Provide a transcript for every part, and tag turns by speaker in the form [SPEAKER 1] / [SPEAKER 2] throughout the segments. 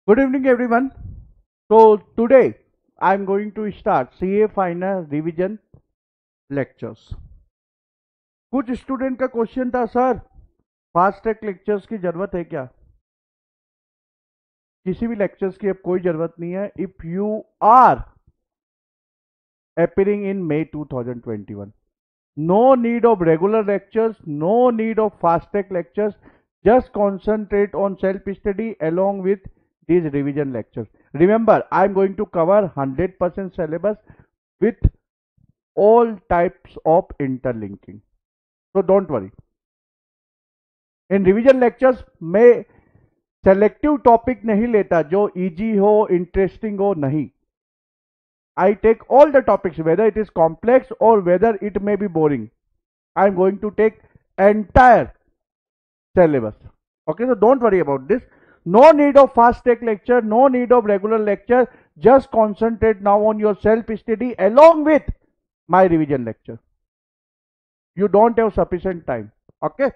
[SPEAKER 1] Good evening, everyone. So, today I am going to start CA Final Revision Lectures. कुछ student का question था, sir fast track lectures की जरूरत है क्या? किसी भी लेक्चर्स की अब कोई जरूरत नहीं है if you are appearing in May 2021. No need of regular lectures, no need of fast track lectures. Just concentrate on self study along with these revision lectures. Remember, I am going to cover 100% syllabus with all types of interlinking. So don't worry. In revision lectures मैं selective topic नहीं लेता जो easy हो, interesting हो, नहीं. I take all the topics, whether it is complex or whether it may be boring. I am going to take entire syllabus. Okay, so don't worry about this. No need of fast track lecture, no need of regular lecture. Just concentrate now on your self study along with my revision lecture. You don't have sufficient time. Okay.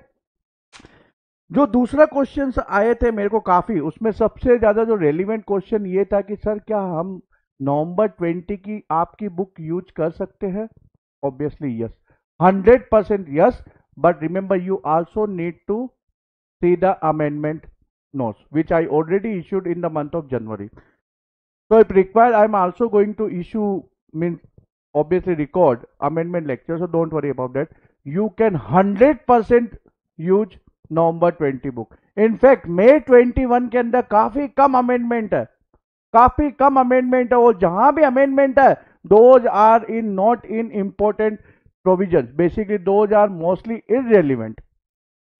[SPEAKER 1] जो दूसरा question आए थे मेरे को काफी, उसमें सबसे ज्यादा जो रेलिवेंट क्वेश्चन ये था कि सर क्या हम नवंबर 20 की आपकी बुक यूज कर सकते हैं? Obviously yes, 100% yes. But remember you also need to see the amendment notes which I already issued in the month of January. So if required, I am also going to issue, means obviously record amendment lecture, so don't worry about that. You can 100% use November 20 book. In fact May 21 के अंदर काफी कम amendment है, काफी कम amendment है, और जहां भी amendment है those are in not in important provisions. Basically those are mostly irrelevant.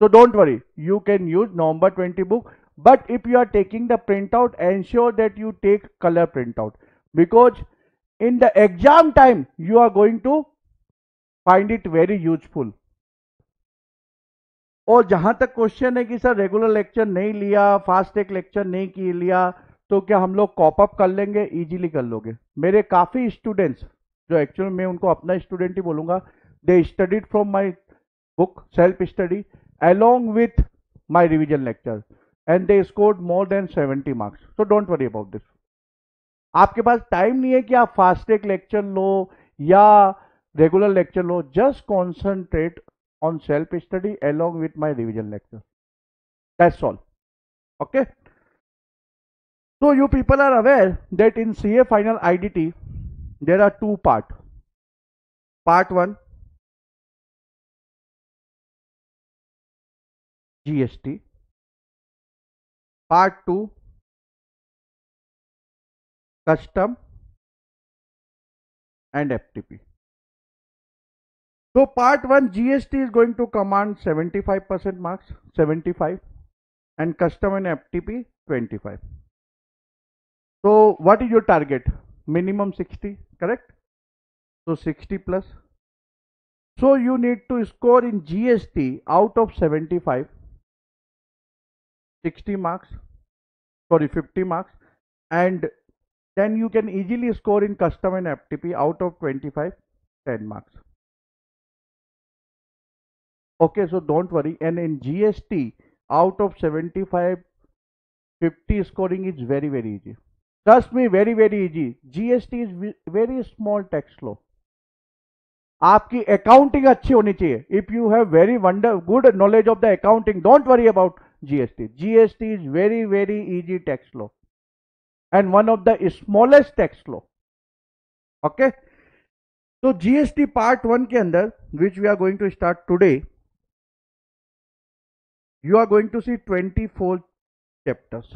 [SPEAKER 1] So don't worry, you can use November 20 book, but if you are taking the printout, ensure that you take color printout, because in the exam time you are going to find it very useful. और जहां तक question है कि sir regular lecture नहीं लिया, fast track lecture नहीं की लिया, तो क्या हम लोग कॉप अप कर लेंगे? इजीली कर लोगे. मेरे काफी स्टूडेंट्स, जो एक्चुअली मैं उनको अपना स्टूडेंट ही बोलूंगा, दे studied from my book shelf study along with my revision lecture and they scored more than 70 marks. So don't worry about this. आपके पास टाइम नहीं है कि आप फास्ट ट्रैक लेक्चर लो या regular lecture low. Just concentrate on self study along with my revision lecture. That's all. Okay. So you people are aware that in CA final IDT there are two parts. Part 1 GST, part 2 custom and FTP. So part 1 GST is going to command 75% marks, 75, and custom and FTP 25. So what is your target? Minimum 60, correct? So 60 plus. So you need to score in GST out of 75, 60 marks, sorry 50 marks, and then you can easily score in custom and FTP out of 25, 10 marks. Okay, so don't worry. And in GST, out of 75, 50 scoring is very, very easy. Trust me, very, very easy. GST is very small tax law. आपकी accounting अच्छी होनी चाहिए. If you have very good knowledge of the accounting, don't worry about GST. GST is very, very easy tax law and one of the smallest tax law. Okay. So GST part 1 के अंदर, which we are going to start today, you are going to see 24 chapters.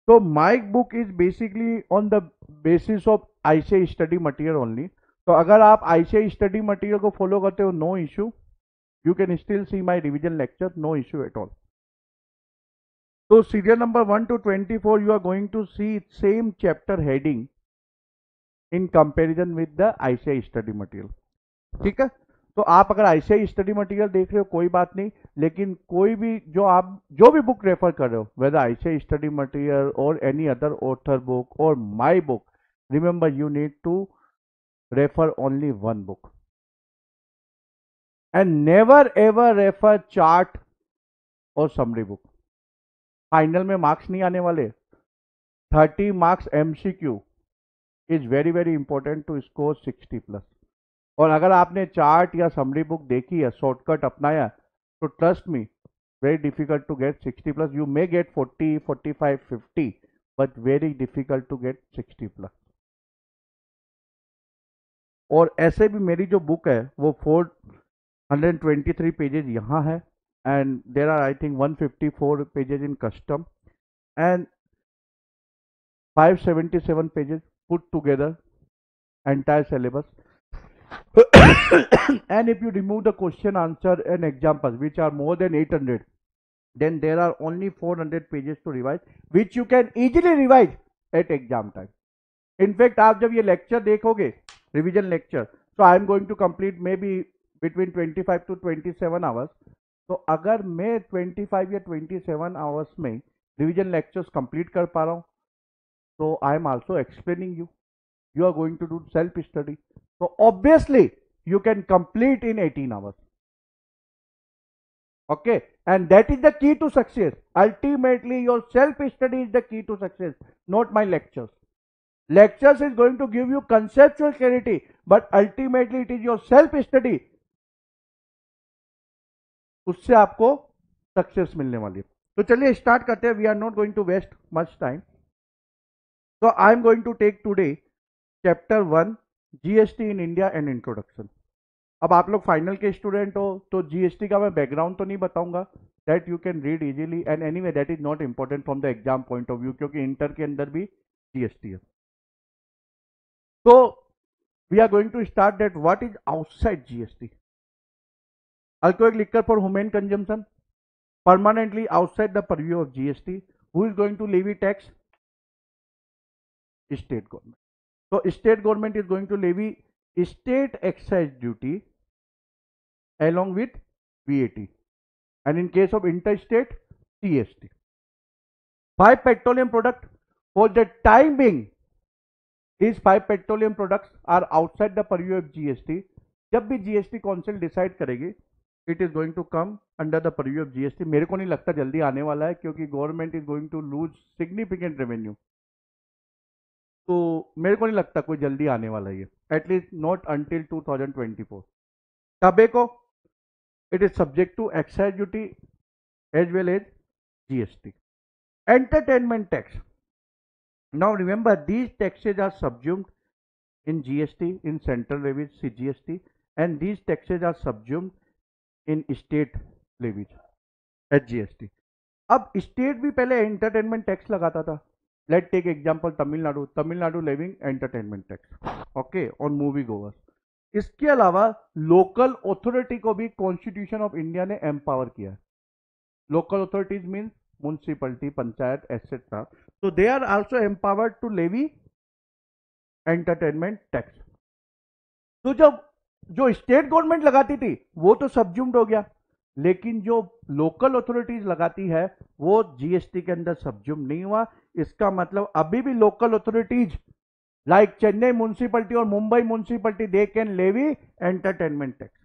[SPEAKER 1] So my book is basically on the basis of ICAI study material only. तो अगर आप ICAI study material को follow करते हो, no issue. You can still see my revision lecture, no issue at all. So serial number 1 to 24, you are going to see same chapter heading in comparison with the ICAI study material. ठीक है. तो आप अगर ICAI study material देख रहे हो कोई बात नहीं, लेकिन कोई भी जो भी बुक रेफर कर रहे हो, वेदर ICAI स्टडी मटेरियल और एनी अदर ऑथर बुक और my book, remember you need to refer only one book and never ever refer chart और समरी बुक. फाइनल में मार्क्स नहीं आने वाले. 30 marks MCQ is very very important to score 60+। और अगर आपने chart या समरी बुक देखी है, शॉर्टकट अपनाया, तो trust me, very difficult to get 60+. You may get 40, 45, 50, but very difficult to get 60+. और ऐसे भी मेरी जो बुक है वो 423 पेजेस यहाँ है, and there are I think 154 pages in custom and 577 pages put together entire syllabus. And if you remove the question answer and examples which are more than 800, then there are only 400 pages to revise, which you can easily revise at exam time. In fact, आप जब ये lecture देखोगे, revision lecture, so I am going to complete maybe between 25 to 27 hours. तो अगर मैं 25 या 27 hours में revision lectures complete कर पा रहा हूँ, so I am also explaining you. You are going to do self study. So obviously you can complete in 18 hours. Okay, and that is the key to success. Ultimately your self study is the key to success, not my lectures. Lectures is going to give you conceptual clarity, but ultimately it is your self study, उससे आपको success मिलने वाली है. तो चलिए start करते हैं. We are not going to waste much time. So I am going to take today chapter 1 GST in India and introduction. अब आप लोग फाइनल के स्टूडेंट हो तो जीएसटी का मैं बैकग्राउंड तो नहीं बताऊंगा, that you can read easily, and anyway that is not important from the exam point of view, क्योंकि इंटर के अंदर भी जीएसटी है. तो we are going to start that what is outside GST. Alcoholic liquor for human consumption permanently outside the purview of GST. Who is going to levy tax? State government. So state government is going to levy state excise duty along with VAT, and in case of interstate, CST. 5 petroleum products, for the time being, these 5 petroleum products are outside the purview of GST. जब भी GST council decide करेगी, it is going to come under the purview of GST. मेरे को नहीं लगता जल्दी आने वाला है, क्योंकि government is going to lose significant revenue. तो मेरे को नहीं लगता कोई जल्दी आने वाला है, at least not until 2024. Tobacco, it is subject to excise duty as well as GST. Entertainment tax. Now remember these taxes are subsumed in GST, in central levies CGST, and these taxes are subsumed in state levies each GST. अब state भी पहले entertainment tax लगाता था. Let take example Tamil Nadu. Tamil Nadu levying entertainment tax, okay, on movie goers. इसके अलावा local authority को भी constitution of India ने एम्पावर किया है. Local authorities means municipality, panchayat, etcetera. तो they are also empowered to levy entertainment tax. तो जब जो स्टेट गवर्नमेंट लगाती थी वो तो सब्ज्यूम्ड हो गया, लेकिन जो लोकल अथॉरिटीज लगाती है वो जीएसटी के अंदर सब्ज्यूम नहीं हुआ. इसका मतलब अभी भी local authorities like Chennai municipality और Mumbai municipality, they can levy entertainment tax.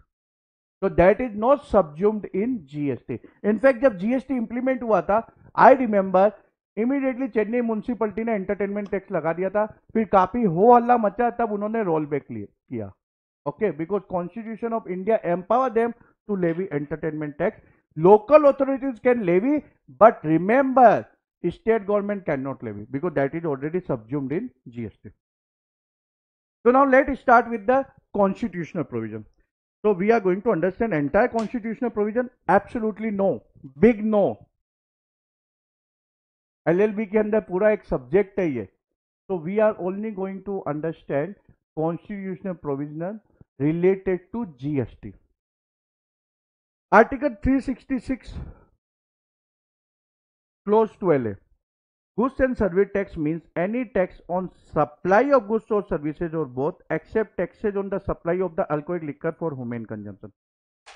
[SPEAKER 1] तो that is not subsumed in GST. In fact जब जीएसटी इंप्लीमेंट हुआ था, I remember immediately Chennai municipality ने एंटरटेनमेंट टैक्स लगा दिया था. फिर काफी हो हल्ला मचा, तब उन्होंने रोल बैक किया. Okay, because Constitution of India empower them to levy entertainment tax. Local authorities can levy, but remember, state government cannot levy because that is already subsumed in GST. So now let's start with the constitutional provision. So we are going to understand entire constitutional provision. Absolutely no, big no. LLB के अंदर पूरा एक subject है ये. So we are only going to understand constitutional provision related to GST. Article 366 clause 12A. Goods and service tax means any tax on supply of goods or services or both, except taxes on the supply of the alcoholic liquor for human consumption.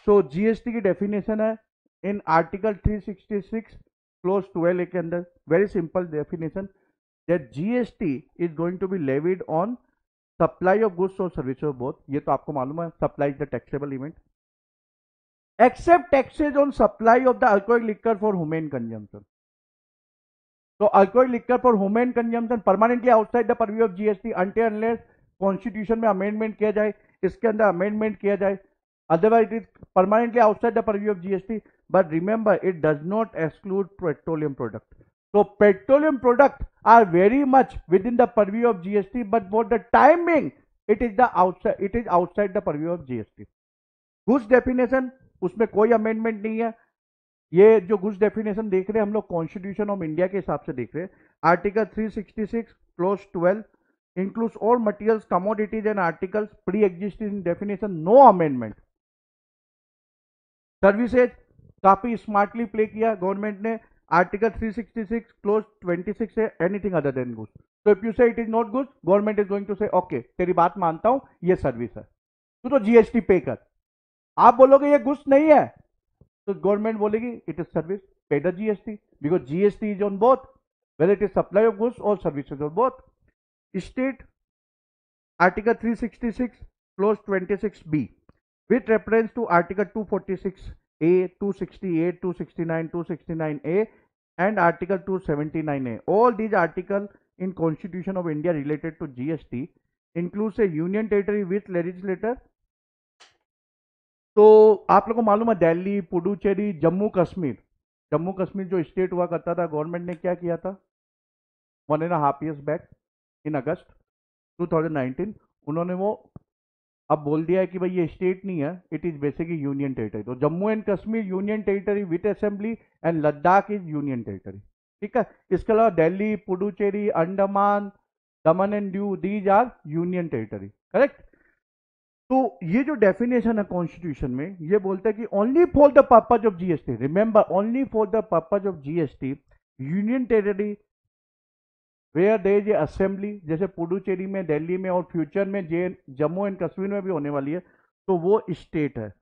[SPEAKER 1] So GST की definition है in Article 366 clause 12A के अंदर. Very simple definition that GST is going to be levied on supply of goods और services of both. ये तो आपको मालूम है, supply is the taxable event, except taxes on supply of the alcoholic liquor for human consumption. तो alcohol liquor for human consumption permanently outside the purview of GST until unless constitution में amendment किया जाए, इसके अंदर amendment किया जाए, otherwise it is permanently outside the purview of GST. But remember, it does not exclude petroleum product. So petroleum products are very much within the purview of GST, but for the time being it is outside the purview of GST. Goods definition उसमें कोई amendment नहीं है। ये जो goods definition देख रहे हैं हम लोग कॉन्स्टिट्यूशन ऑफ इंडिया के हिसाब से देख रहे हैं। Article 366 close 12 includes all materials, commodities and articles pre-existing definition, no amendment. Services काफी स्मार्टली प्ले किया गवर्नमेंट ने। आर्टिकल 366 क्लोज 26 है एनीथिंग अदर देन गुड्स। तो if you say it is not goods, government is going to say okay तेरी बात मानता हूं ये सर्विस है, तू तो जीएसटी पे कर। आप बोलोगे ये गुड्स नहीं है तो गवर्नमेंट बोलेगी it is service, pay the GST because GST is on both whether it is supply of goods और services on both. State article 366 clause 26B with reference to Article 246A, 268, 269, 269A and Article 279A. All these articles in Constitution of India related to GST includes a union territory with legislator. तो आप लोगों को मालूम है दिल्ली, पुडुचेरी, जम्मू कश्मीर जो state हुआ करता था, गवर्नमेंट ने क्या किया था 1.5 years बैक इन अगस्त 2019 उन्होंने वो अब बोल दिया है कि भाई ये स्टेट नहीं है, it is basically union territory. तो Jammu and Kashmir union territory with assembly and Ladakh is union territory. ठीक है, इसके अलावा Delhi, Puducherry, Andaman, Daman and Diu these are union territory. Correct. तो ये जो डेफिनेशन है कॉन्स्टिट्यूशन में ये बोलता है कि only for the purpose of GST, remember only for the purpose of GST union territory where there is assembly, जैसे पुडुचेरी में, दिल्ली में और फ्यूचर में जम्मू एंड कश्मीर में भी होने वाली है, तो वो स्टेट है।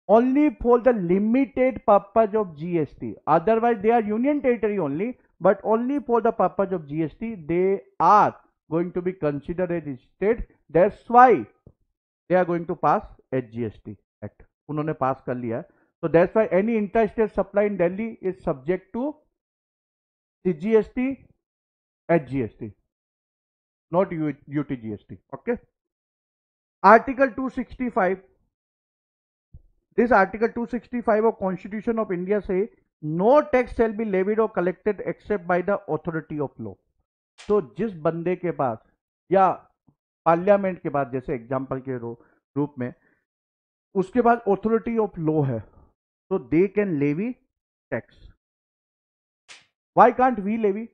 [SPEAKER 1] Only for the limited purpose of GST, otherwise they are union territory only, but only for the purpose of GST they are going to be considered as state. That's why they are going to pass H GST act, उन्होंने pass कर लिया है। तो that's why any inter state supply in Delhi is subject to CGST HGST, not UTGST. Okay. Article 265. This Article 265 of Constitution of India say no tax shall be levied or collected except by the authority of law. तो जिस बंदे के पास या parliament के पास, जैसे example के रूप में उसके पास ऑथोरिटी ऑफ लॉ है, तो they can levy tax. Why can't we levy?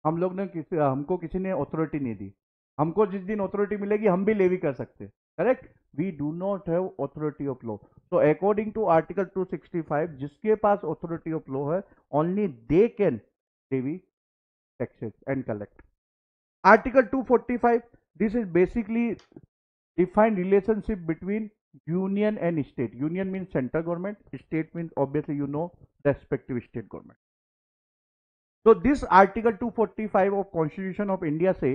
[SPEAKER 1] हम लोग ने हमको किसी ने अथॉरिटी नहीं दी, हमको जिस दिन अथॉरिटी मिलेगी हम भी लेवी कर सकते हैं। Correct, we do not have authority of law. तो अकॉर्डिंग टू आर्टिकल 265 जिसके पास अथॉरिटी ऑफ लॉ है only they can levy taxes and collect. Article 245 this is basically defined relationship between union and state. Union means central government, state means obviously you know respective state government. So this Article 245 of Constitution of India say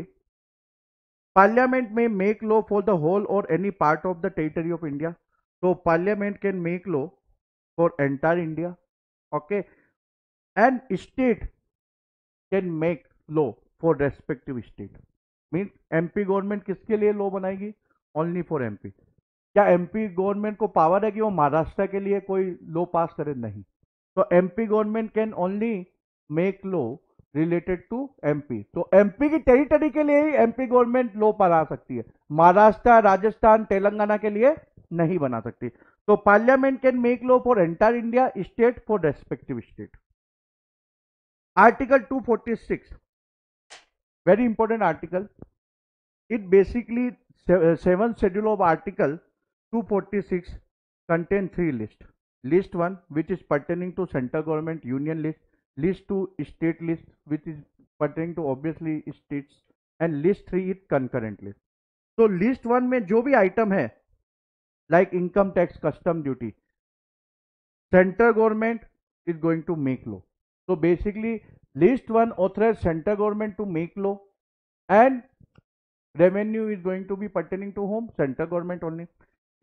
[SPEAKER 1] Parliament may make law for the whole or any part of the territory of India. So Parliament can make law for entire India, okay, and state can make law for respective state. Means MP government किसके लिए law बनाएगी? Only for MP. क्या MP government को power है कि वो महाराष्ट्र के लिए कोई लॉ पास करे? नहीं। तो MP government can only make law related to MP. तो एमपी की टेरिटरी के लिए ही एमपी गवर्नमेंट लॉ बना सकती है, महाराष्ट्र, राजस्थान, तेलंगाना के लिए नहीं बना सकती। तो parliament can make law for entire India, state for respective state. Article 246 very important article. It basically 7th schedule of article 246 contain 3 lists. List 1 which is pertaining to central government union list, list 2 state list which is pertaining to obviously states, and list 3 is concurrent list. तो list 1 में जो भी item है like income tax, custom duty, central government is going to make law. So basically list 1 authorizes central government to make law and revenue is going to be pertaining to whom? Central government only.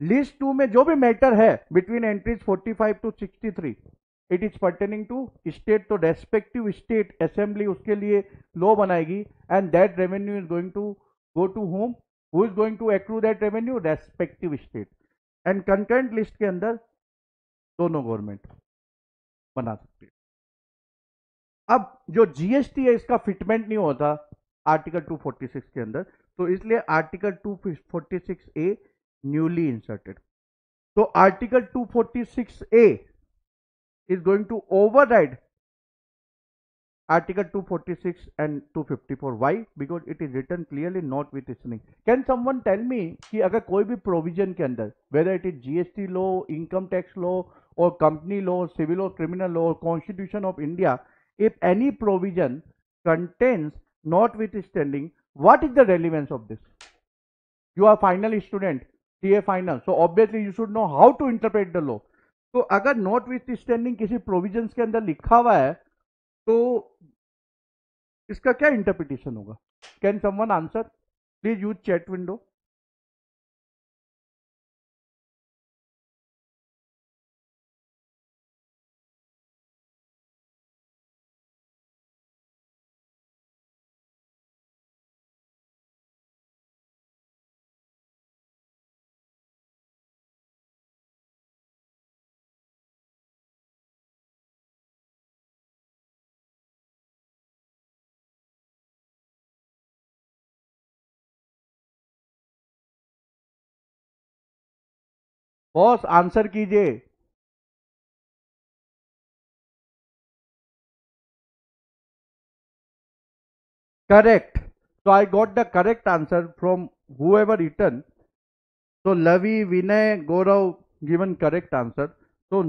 [SPEAKER 1] List 2 में जो भी matter है between entries 45 to 63 it is pertaining to state, तो respective state assembly उसके लिए law बनाएगी and that revenue is going to go to home, who is going to accrue that revenue, respective state. And concurrent list के अंदर दोनों government बना सकती है। अब जो जीएसटी है इसका फिटमेंट नहीं होता आर्टिकल 246 के अंदर, तो इसलिए आर्टिकल 246 ए न्यूली इंसर्टेड। तो article 246 A is going to override Article 246 and 254. Why? Because it is written clearly notwithstanding. Can someone tell me कि अगर कोई भी provision के अंदर, whether it is GST law, income tax law, or company law, civil or criminal law, or Constitution of India, if any provision contains notwithstanding, what is the relevance of this? You are final student, CA final, so obviously you should know how to interpret the law. तो अगर not with standing किसी provisions के अंदर लिखा हुआ है तो इसका क्या इंटरप्रिटेशन होगा? Can someone answer? Please use chat window. Boss answer कीजिए। Correct, so I got the correct answer from whoever written. So Lavi, Vinay, Gaurav given correct answer. So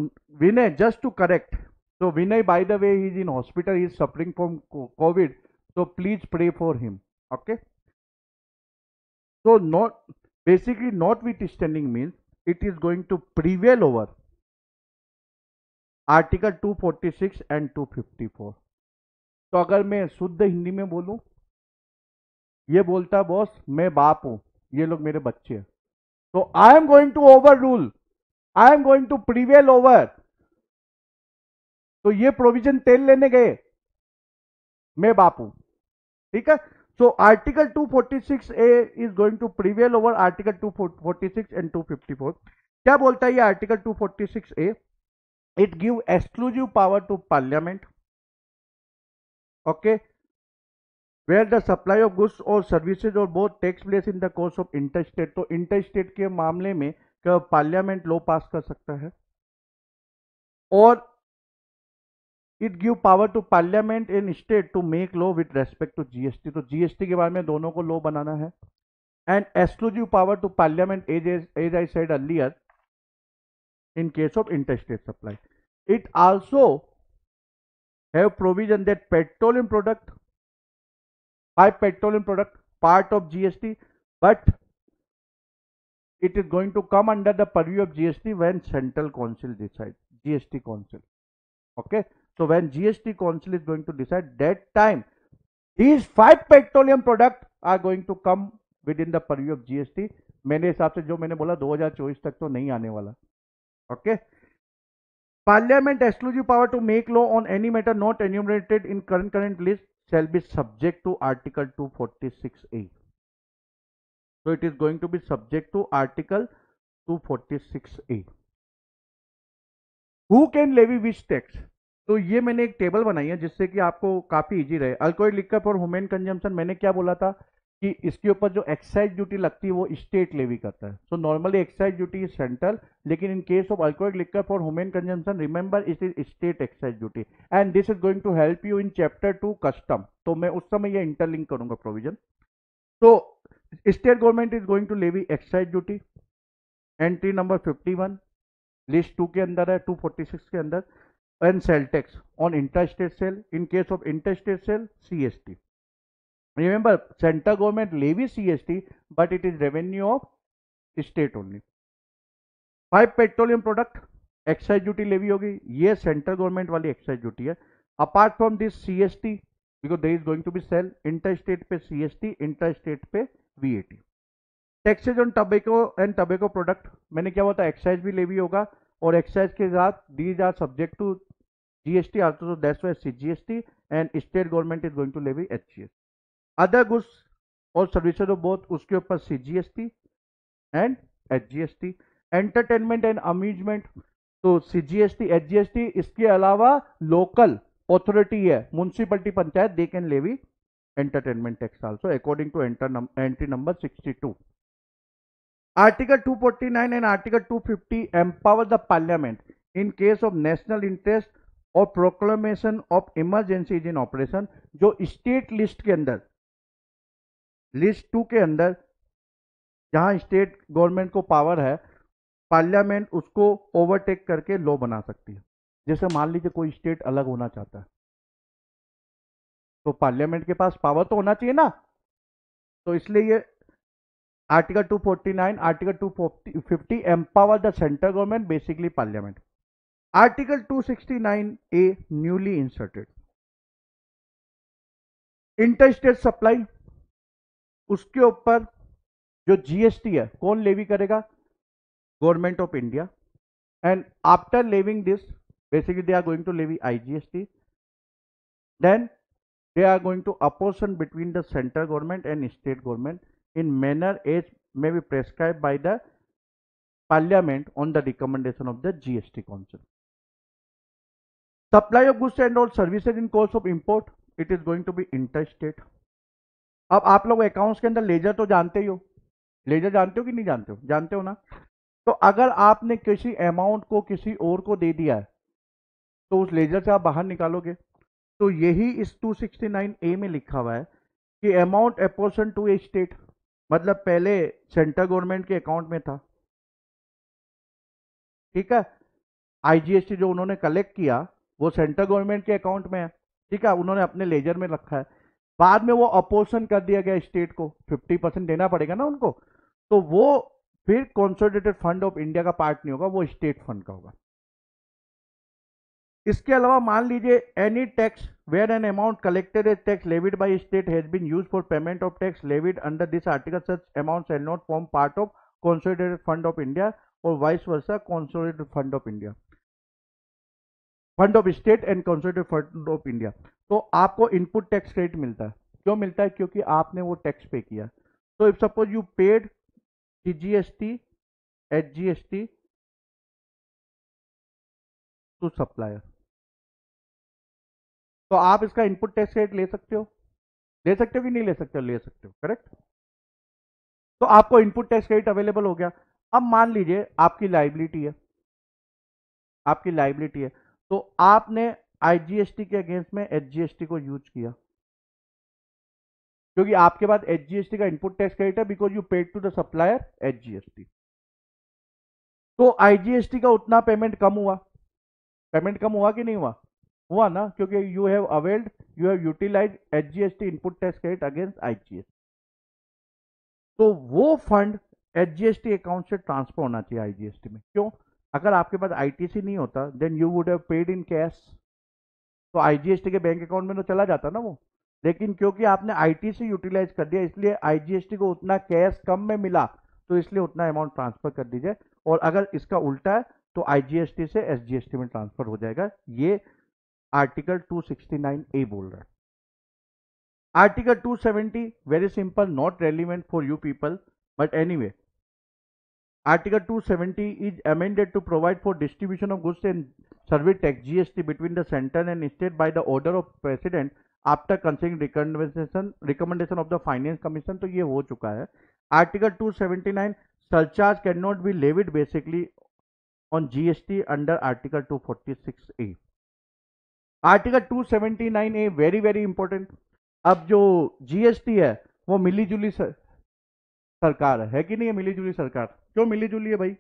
[SPEAKER 1] Vinay, just to correct, so Vinay, by the way, he is in hospital, he is suffering from COVID, so please pray for him. Okay, so not basically notwithstanding means it is going to prevail over article 246 and 254। तो अगर मैं शुद्ध हिंदी में बोलूं, ये बोलता boss मैं बाप हूं, ये लोग मेरे बच्चे हैं, तो I am going to overrule, I am going to prevail over. तो ये प्रोविजन तेल लेने गए, मैं बाप हूं, ठीक है। So article 246 A is going to prevail over article 246 and 254। क्या बोलता है ये article 246 A? It give exclusive power to parliament, okay, where the supply of goods और सर्विसेज और both taxes place in the course of interstate. तो interstate के मामले में क्या पार्लियामेंट लॉ पास कर सकता है? और it give power to parliament in state to make law with respect to GST. तो जीएसटी के बारे में दोनों को लॉ बनाना है। And exclusive power to parliament as I said earlier in case of interstate supply. It also have provision that petroleum product, by petroleum product part of GST, but it is going to come under the purview of GST when central council decides, GST council. Okay, so when GST council is going to decide, that time these 5 petroleum products are going to come within the purview of GST. मेरे हिसाब से जो मैंने बोला 2024 तक तो नहीं आने वाला। Okay, Parliament exclusive power to make law on any matter not enumerated in current list shall be subject to Article 246A. So it is going to be subject to Article 246A. Who can levy which tax? तो ये मैंने एक table बनाई है जिससे कि आपको काफी इजी रहे। Alcohol liquor for human consumption, मैंने क्या बोला था कि इसके ऊपर जो एक्साइज ड्यूटी लगती है वो स्टेट लेवी करता है। So normally excise duty is central, लेकिन in case of alcoholic liquor for human consumption remember it is state excise duty and this is going to help you in chapter 2 custom. तो मैं उस समय ये interlink करूंगा provision. तो state government is going to levy excise duty, entry number 51 list 2 के अंदर है, 246 के अंदर, and sale tax on interstate cell, in case of interstate sale CST। Remember, central government levies CST, but it is revenue of state only. 5 petroleum product excise duty levy होगी, ये central government वाली excise duty है। Apart from this CST, because there is going to be sale, inter state पे CST, inter state पे VAT। Taxes on tobacco and tobacco product, मैंने क्या बोला, excise भी लेवी होगा और एक्साइज के साथ these are subject to GST also, so that's why CGST, and state government is going to levy HGST. Other goods और सर्विसेज ऑफ बोथ, उसके ऊपर CGST and HGST. Entertainment and amusement, तो CGST HGST. इसके अलावा local authority है, municipality panchayat, they can levy entertainment tax also according to entry number 62. Article 249 and Article 250 empower the Parliament in case of national interest और proclamation of emergency in operation. जो state list के अंदर, list 2 के अंदर, जहां state government को power है, parliament उसको ओवरटेक करके लॉ बना सकती है. जैसे मान लीजिए कोई स्टेट अलग होना चाहता है, तो पार्लियामेंट के पास पावर तो होना चाहिए ना. तो इसलिए ये article 249, article 250 empower the central government, basically parliament. Article 269A newly inserted. Interstate supply, उसके ऊपर जो GST है कौन लेवी करेगा? Government of India. And after levying this, basically they are going to levy IGST. Then they are going to apportion between the central government and state government in manner as may be prescribed by the parliament on the recommendation of the GST council. Supply of goods and all services in course of import, it is going to be interstate. अब आप लोग accounts के अंदर laser तो जानते ही हो, laser जानते हो कि नहीं जानते हो? जानते हो ना. तो अगर आपने किसी अमाउंट को किसी और को दे दिया है, तो उस लेजर से आप बाहर निकालोगे. तो यही इस 269A में लिखा हुआ है कि amount apportion to a state, मतलब पहले सेंट्रल गवर्नमेंट के अकाउंट में था, ठीक है. IGST जो उन्होंने कलेक्ट किया वो सेंट्रल गवर्नमेंट के अकाउंट में है, ठीक है, उन्होंने अपने लेजर में रखा है. बाद में वो अपोर्शन कर दिया गया स्टेट को, 50% देना पड़ेगा ना उनको, तो वो फिर कंसोलिडेटेड फंड ऑफ इंडिया का पार्ट नहीं होगा, वो स्टेट फंड का होगा. इसके अलावा मान लीजिए any tax where an amount collected as tax levied by state has been used for payment of tax levied under this article, such amount shall not form part of consolidated fund of India और vice versa, consolidated fund of India, fund of state and consolidated fund of India. तो आपको input tax credit मिलता है. क्यों मिलता है? क्योंकि आपने वो टैक्स पे किया. तो if suppose you paid CGST HGST to supplier, तो आप इसका इनपुट टैक्स क्रेडिट ले सकते हो. ले सकते हो कि नहीं ले सकते हो? ले सकते हो, करेक्ट. तो आपको इनपुट टैक्स क्रेडिट अवेलेबल हो गया. अब मान लीजिए आपकी लाइबिलिटी है, आपकी लाइबिलिटी है, तो आपने IGST के अगेंस्ट में HGST को यूज किया, क्योंकि आपके पास HGST का इनपुट टैक्स क्रेडिट है, because you paid to the supplier HGST. तो IGST का उतना पेमेंट कम हुआ. पेमेंट कम हुआ कि नहीं हुआ? हुआ ना, क्योंकि you have availed, you have utilise HGST input tax credit against IGST. तो वो फंड HGST अकाउंट से ट्रांसफर होना चाहिए IGST में. क्यों? अगर आपके पास ITC नहीं होता, then you would have paid in cash, तो IGST के बैंक अकाउंट में तो चला जाता ना वो. लेकिन क्योंकि आपने ITC यूटिलाइज कर दिया, इसलिए IGST को उतना कैश कम में मिला, तो इसलिए उतना अमाउंट ट्रांसफर कर दीजिए. और अगर इसका उल्टा है तो IGST से SGST में ट्रांसफर हो जाएगा. ये आर्टिकल 269A बोल रहा है. Article 270 very simple, not relevant for you people, but anyway. Article 270 is amended to provide for distribution of goods and service tax GST between the center and state by the order of president after considering recommendation of the finance commission. तो ये हो चुका है. Article 279, surcharge cannot be levied basically on GST under Article 246A. Article 279A very very important. अब जो GST है वो मिली जुली सरकार है कि नहीं है? मिली जुली सरकार. क्यों मिली जुली है भाई?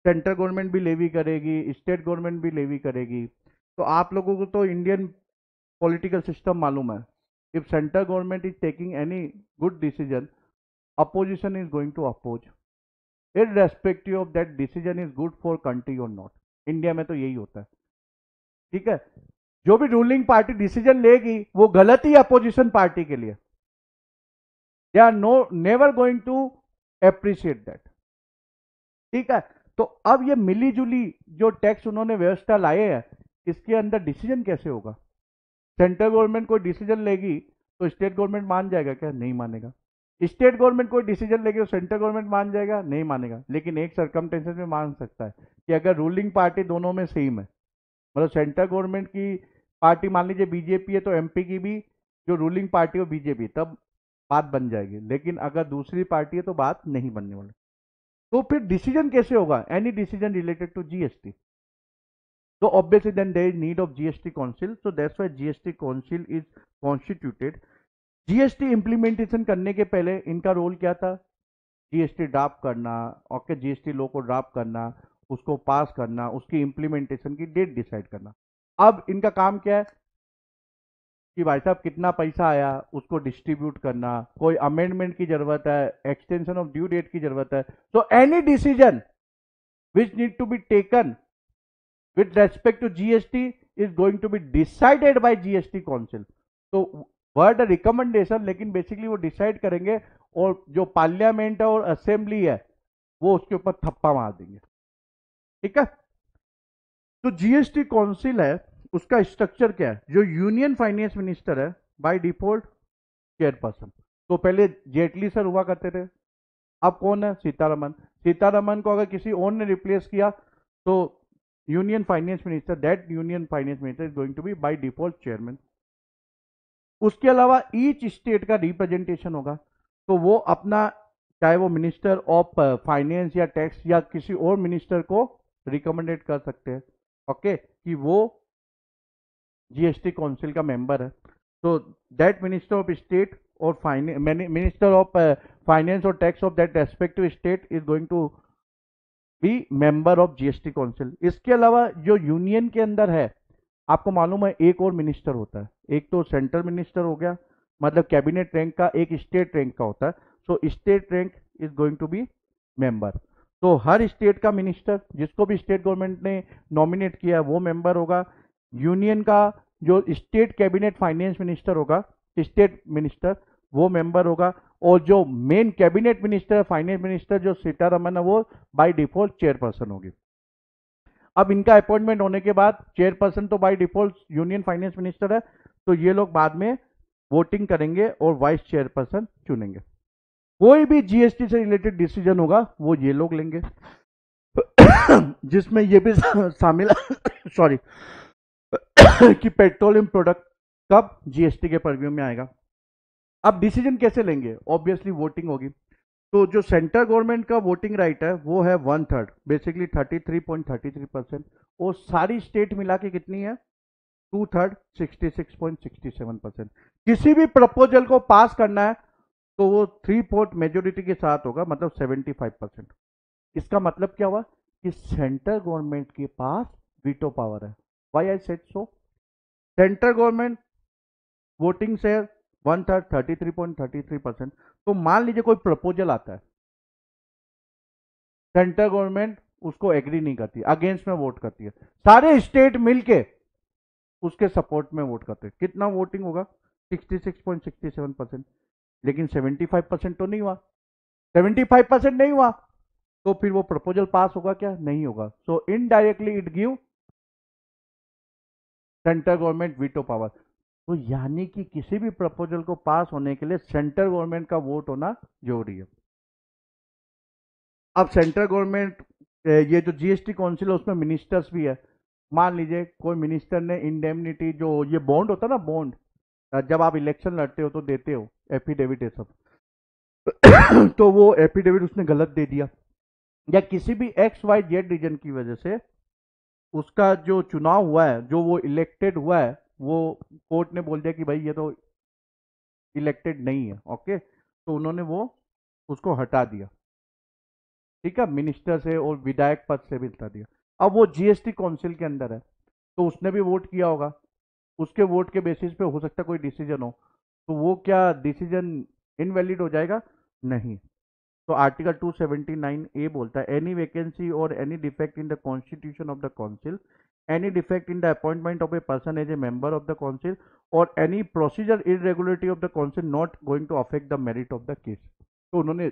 [SPEAKER 1] सेंट्रल गवर्नमेंट भी लेवी करेगी, स्टेट गवर्नमेंट भी लेवी करेगी. तो आप लोगों को तो इंडियन पॉलिटिकल सिस्टम मालूम है. If central government is taking any good decision, opposition is going to oppose irrespective of that decision is good for country और नॉट. इंडिया में तो यही होता है, ठीक है. जो भी रूलिंग पार्टी डिसीजन लेगी वो गलत ही अपोजिशन पार्टी के लिए. They are never going to appreciate that, ठीक है. तो अब ये मिली जुली जो टैक्स उन्होंने व्यवस्था लाए हैं, इसके अंदर डिसीजन कैसे होगा? सेंट्रल गवर्नमेंट कोई डिसीजन लेगी तो स्टेट गवर्नमेंट मान जाएगा क्या? नहीं मानेगा। स्टेट गवर्नमेंट कोई डिसीजन लेगी तो सेंट्रल गवर्नमेंट मान जाएगा? नहीं मानेगा। लेकिन एक सर्कमस्टेंसेस में मान सकता है कि अगर रूलिंग पार्टी दोनों में सेम है, मतलब सेंट्रल गवर्नमेंट की पार्टी मान लीजिए बीजेपी है तो एमपी की भी जो रूलिंग पार्टी हो बीजेपी, तब बात बन जाएगी। लेकिन अगर दूसरी पार्टी है तो बात नहीं बनने वाली। तो फिर डिसीजन कैसे होगा? Any decision related to GST. So obviously then there is need of GST council. So that's why GST council is constituted. GST implementation करने के पहले इनका रोल क्या था? GST ड्राफ्ट करना, ओके, GST लॉ को ड्राफ्ट करना, उसको पास करना, उसकी इम्प्लीमेंटेशन की डेट डिसाइड करना। अब इनका काम क्या है कि भाई साहब कितना पैसा आया उसको डिस्ट्रीब्यूट करना, कोई अमेंडमेंट की जरूरत है, एक्सटेंशन ऑफ ड्यू डेट की जरूरत है। So any decision which need to be taken with respect to GST is going to be decided by GST council. तो वर्ड रिकमेंडेशन, लेकिन बेसिकली वो डिसाइड करेंगे और जो पार्लियामेंट है और असेंबली है वो उसके ऊपर थप्पा मार देंगे। ठीक है। तो जीएसटी काउंसिल है, उसका स्ट्रक्चर क्या है? जो यूनियन फाइनेंस मिनिस्टर है बाय डिफॉल्ट चेयरपर्सन। तो पहले जेटली सर हुआ करते थे, अब कौन है? सीतारमन। सीतारमन को अगर किसी और ने रिप्लेस किया तो union finance minister, that union finance minister is going to be by default chairman. उसके अलावा ईच स्टेट का रिप्रेजेंटेशन होगा, तो वो अपना, चाहे वो मिनिस्टर ऑफ फाइनेंस या टैक्स या किसी और मिनिस्टर को रिकमेंडेड कर सकते हैं, ओके, कि वो जीएसटी काउंसिल का मेंबर है। तो दैट मिनिस्टर ऑफ स्टेट और मिनिस्टर ऑफ फाइनेंस और tax of that respective state is going to be member of GST council. इसके अलावा जो यूनियन के अंदर है, आपको मालूम है एक और मिनिस्टर होता है, एक तो सेंट्रल मिनिस्टर हो गया, मतलब कैबिनेट रैंक का, एक स्टेट रैंक का होता है। So state rank is going to be member. तो हर स्टेट का मिनिस्टर, जिसको भी स्टेट गवर्नमेंट ने नॉमिनेट किया वो मेंबर होगा। यूनियन का जो स्टेट कैबिनेट फाइनेंस मिनिस्टर होगा, स्टेट मिनिस्टर, वो मेंबर होगा। और जो main cabinet minister, finance minister जो सीतारमन है, वो बाय डिफॉल्ट चेयरपर्सन होगी। अब इनका अपॉइंटमेंट होने के बाद चेयरपर्सन तो by default union finance minister है, तो ये लोग बाद में वोटिंग करेंगे और वाइस चेयरपर्सन चुनेंगे। कोई भी जीएसटी से रिलेटेड डिसीजन होगा वो ये लोग लेंगे, जिसमें ये भी शामिल सॉरी कि पेट्रोलियम प्रोडक्ट कब जीएसटी के परव्यू में आएगा। अब डिसीजन कैसे लेंगे? ऑब्वियसली वोटिंग होगी। तो जो सेंट्रल गवर्नमेंट का वोटिंग राइट है वो है 1/3, बेसिकली 33.33%। और सारी स्टेट मिला के कितनी है? 2/3, 66.67%। किसी भी प्रपोजल को पास करना है तो वो 3/4 मेजोरिटी के साथ होगा, मतलब 75%। इसका मतलब क्या हुआ कि सेंट्रल गवर्नमेंट के पास वीटो पावर है। Why I said so? Central government voting से 1/3, 33.33%। तो मान लीजिए कोई प्रपोजल आता है, सेंट्रल गवर्नमेंट उसको एग्री नहीं करती, अगेंस्ट में वोट करती है, सारे स्टेट मिलके उसके सपोर्ट में वोट करते हैं। कितना वोटिंग होगा? 66.67%। लेकिन 75% तो नहीं हुआ। 75% नहीं हुआ तो फिर वो प्रपोजल पास होगा क्या? नहीं होगा। So indirectly it give central government veto power. तो यानी कि किसी भी प्रपोजल को पास होने के लिए सेंट्रल गवर्नमेंट का वोट होना जरूरी है। अब सेंट्रल गवर्नमेंट, ये जो जीएसटी काउंसिल है उसमें मिनिस्टर्स भी है। मान लीजिए कोई मिनिस्टर ने इंडेमनिटी, जो ये बॉन्ड होता है ना, बॉन्ड, जब आप इलेक्शन लड़ते हो तो देते हो एफिडेविट, ये सब तो वो एफिडेविट उसने गलत दे दिया, या किसी भी XYZ रीजन की वजह से उसका जो चुनाव हुआ है, जो वो इलेक्टेड हुआ है, वो कोर्ट ने बोल दिया कि भाई ये तो इलेक्टेड नहीं है, ओके, तो उन्होंने वो उसको हटा दिया, ठीक है, मिनिस्टर से और विधायक पद से भी हटा दिया। अब वो जीएसटी काउंसिल के अंदर है, तो उसने भी वोट किया होगा, उसके वोट के बेसिस पे हो सकता है कोई डिसीजन हो, तो वो क्या डिसीजन इनवैलिड हो जाएगा? नहीं। तो आर्टिकल 279A बोलता है एनी वैकेंसी और any defect in the constitution of the council, any defect in the appointment of a person as a member of the council और any procedure irregularity of the council not going to affect the merit of the case. तो उन्होंने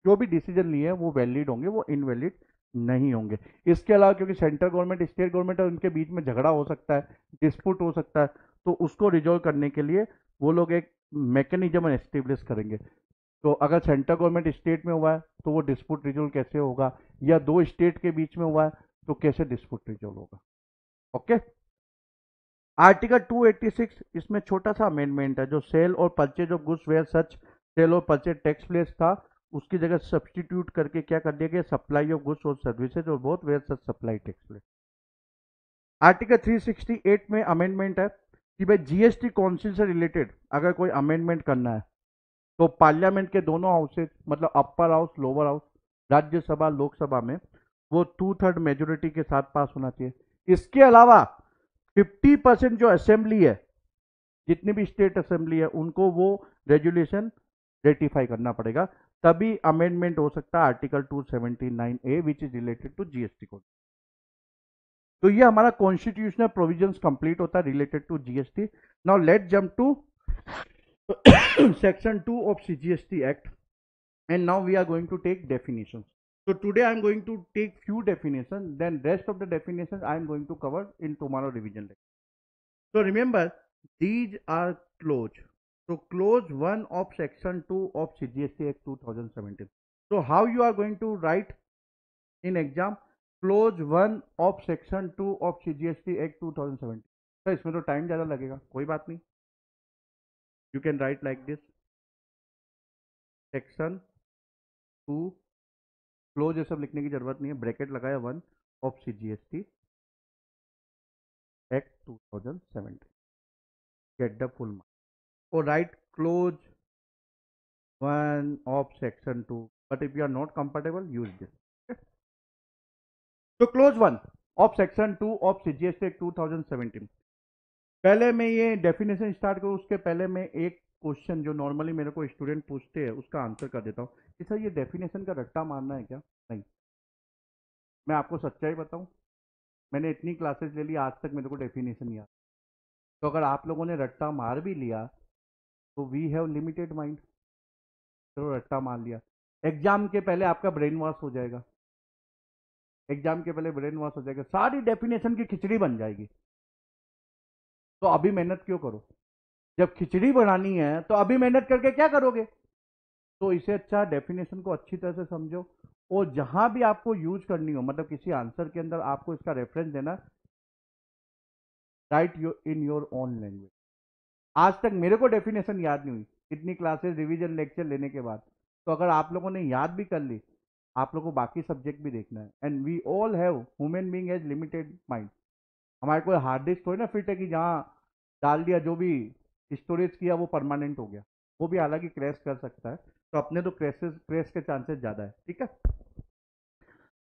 [SPEAKER 1] जो भी decision लिए हैं वो valid होंगे, वो इनवैलिड नहीं होंगे। इसके अलावा क्योंकि सेंट्रल गवर्नमेंट स्टेट गवर्नमेंट और उनके बीच में झगड़ा हो सकता है, डिस्प्यूट हो सकता है, तो उसको रिजोल्व करने के लिए वो लोग एक मैकेनिज्म एस्टेब्लिश करेंगे। तो अगर सेंट्रल गवर्नमेंट स्टेट में हुआ है तो वो डिस्प्यूट रिजोल्व कैसे होगा, या दो स्टेट के बीच में हुआ है तो कैसे डिस्प्यूट रिजोल्व होगा। ओके। आर्टिकल 286 इसमें छोटा सा अमेंडमेंट है, जो सेल और purchase of goods where such sale और परचेज टैक्स प्लेस था, उसकी जगह सब्सटीट्यूट करके क्या कर दिया गया, सप्लाई ऑफ गुड्स और सर्विसेज और both where such supply tax place. Article 368 में अमेंडमेंट है कि भाई जीएसटी काउंसिल से रिलेटेड अगर कोई अमेंडमेंट करना है तो पार्लियामेंट के दोनों हाउसेज, मतलब upper house lower house, Rajya Sabha Lok Sabha में वो 2/3 मेजोरिटी के साथ पास होना चाहिए। इसके अलावा 50% जो असेंबली है, जितनी भी स्टेट असेंबली है, उनको वो रेजुलेशन रेटिफाई करना पड़ेगा, तभी अमेंडमेंट हो सकता है article 279A which is related to GST code. तो ये हमारा कॉन्स्टिट्यूशनल प्रोविजंस कंप्लीट होता है related to GST. Now let jump to section 2 of CGST Act, and now we are going to take definitions. So today I am going to take few definitions, then rest of the definitions I am going to cover in tomorrow revision lecture. So remember, these are clause. So clause 1 of section 2 of CGST Act 2017. So how you are going to write in exam? Clause 1 of section 2 of CGST Act 2017. तो इसमें तो time ज़्यादा लगेगा, कोई बात नहीं. You can write like this. Section 2 close ये सब लिखने की जरूरत नहीं है, ब्रैकेट लगाया 1 of CGST act 2017, get the full mark और right clause 1 of section 2, but if you are not comfortable use this. तो clause 1 of section 2 of CGST act 2017. पहले मैं ये डेफिनेशन स्टार्ट करूँ उसके पहले मैं एक क्वेश्चन जो नॉर्मली मेरे को स्टूडेंट पूछते हैं उसका आंसर कर देता हूँ कि सर ये डेफिनेशन का रट्टा मारना है क्या? नहीं, मैं आपको सच्चाई बताऊं, मैंने इतनी क्लासेस ले ली, आज तक मेरे को डेफिनेशन याद. तो अगर आप लोगों ने रट्टा मार भी लिया तो वी हैव लिमिटेड माइंड, चलो रट्टा मार लिया, एग्जाम के पहले आपका ब्रेन वॉश हो जाएगा, एग्जाम के पहले ब्रेन वॉश हो जाएगा, सारी डेफिनेशन की खिचड़ी बन जाएगी. तो अभी मेहनत क्यों करो? जब खिचड़ी बनानी है तो अभी मेहनत करके क्या करोगे? तो इसे अच्छा डेफिनेशन को अच्छी तरह से समझो, और जहां भी आपको यूज करनी हो, मतलब किसी आंसर के अंदर आपको इसका रेफरेंस देना, right in your own language. आज तक मेरे को डेफिनेशन याद नहीं हुई इतनी क्लासेस रिवीजन लेक्चर लेने के बाद. तो अगर आप लोगों ने याद भी कर ली, आप लोगों को बाकी सब्जेक्ट भी देखना है. And we all have, human being has limited mind. हमारे कोई हार्ड डिस्क थोड़ी ना फिट है कि जहाँ डाल दिया जो भी स्टोरेज किया वो परमानेंट हो गया. वो भी हालांकि क्रैश कर सकता है, तो अपने तो क्रैश के चांसेस ज़्यादा है. ठीक है,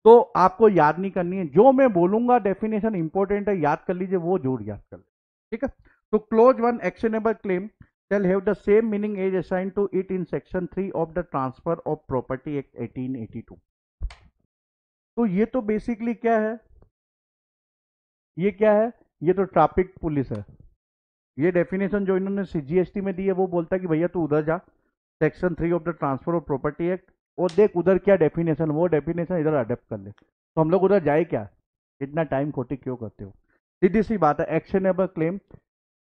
[SPEAKER 1] तो आपको याद नहीं करनी है, जो मैं बोलूंगा डेफिनेशन इंपॉर्टेंट है, याद कर लीजिए, वो जोड़ याद कर लीजिए. ठीक है. तो clause 1 actionable claim shall have the same meaning as assigned to it in section 3 of the Transfer of Property Act 1882. तो ये तो बेसिकली क्या है, ये क्या है, ये तो ट्रैफिक पुलिस है. ये डेफिनेशन जो इन्होंने सीजीएसटी में दी है वो बोलता है कि भैया तू उधर जा, section 3 of the transfer of property act, और देख उधर क्या डेफिनेशन, वो डेफिनेशन इधर अडेप्ट कर ले. तो हम लोग उधर जाए क्या, इतना टाइम खोटी क्यों करते हो? सीधी सी बात है, एक्शनेबल क्लेम,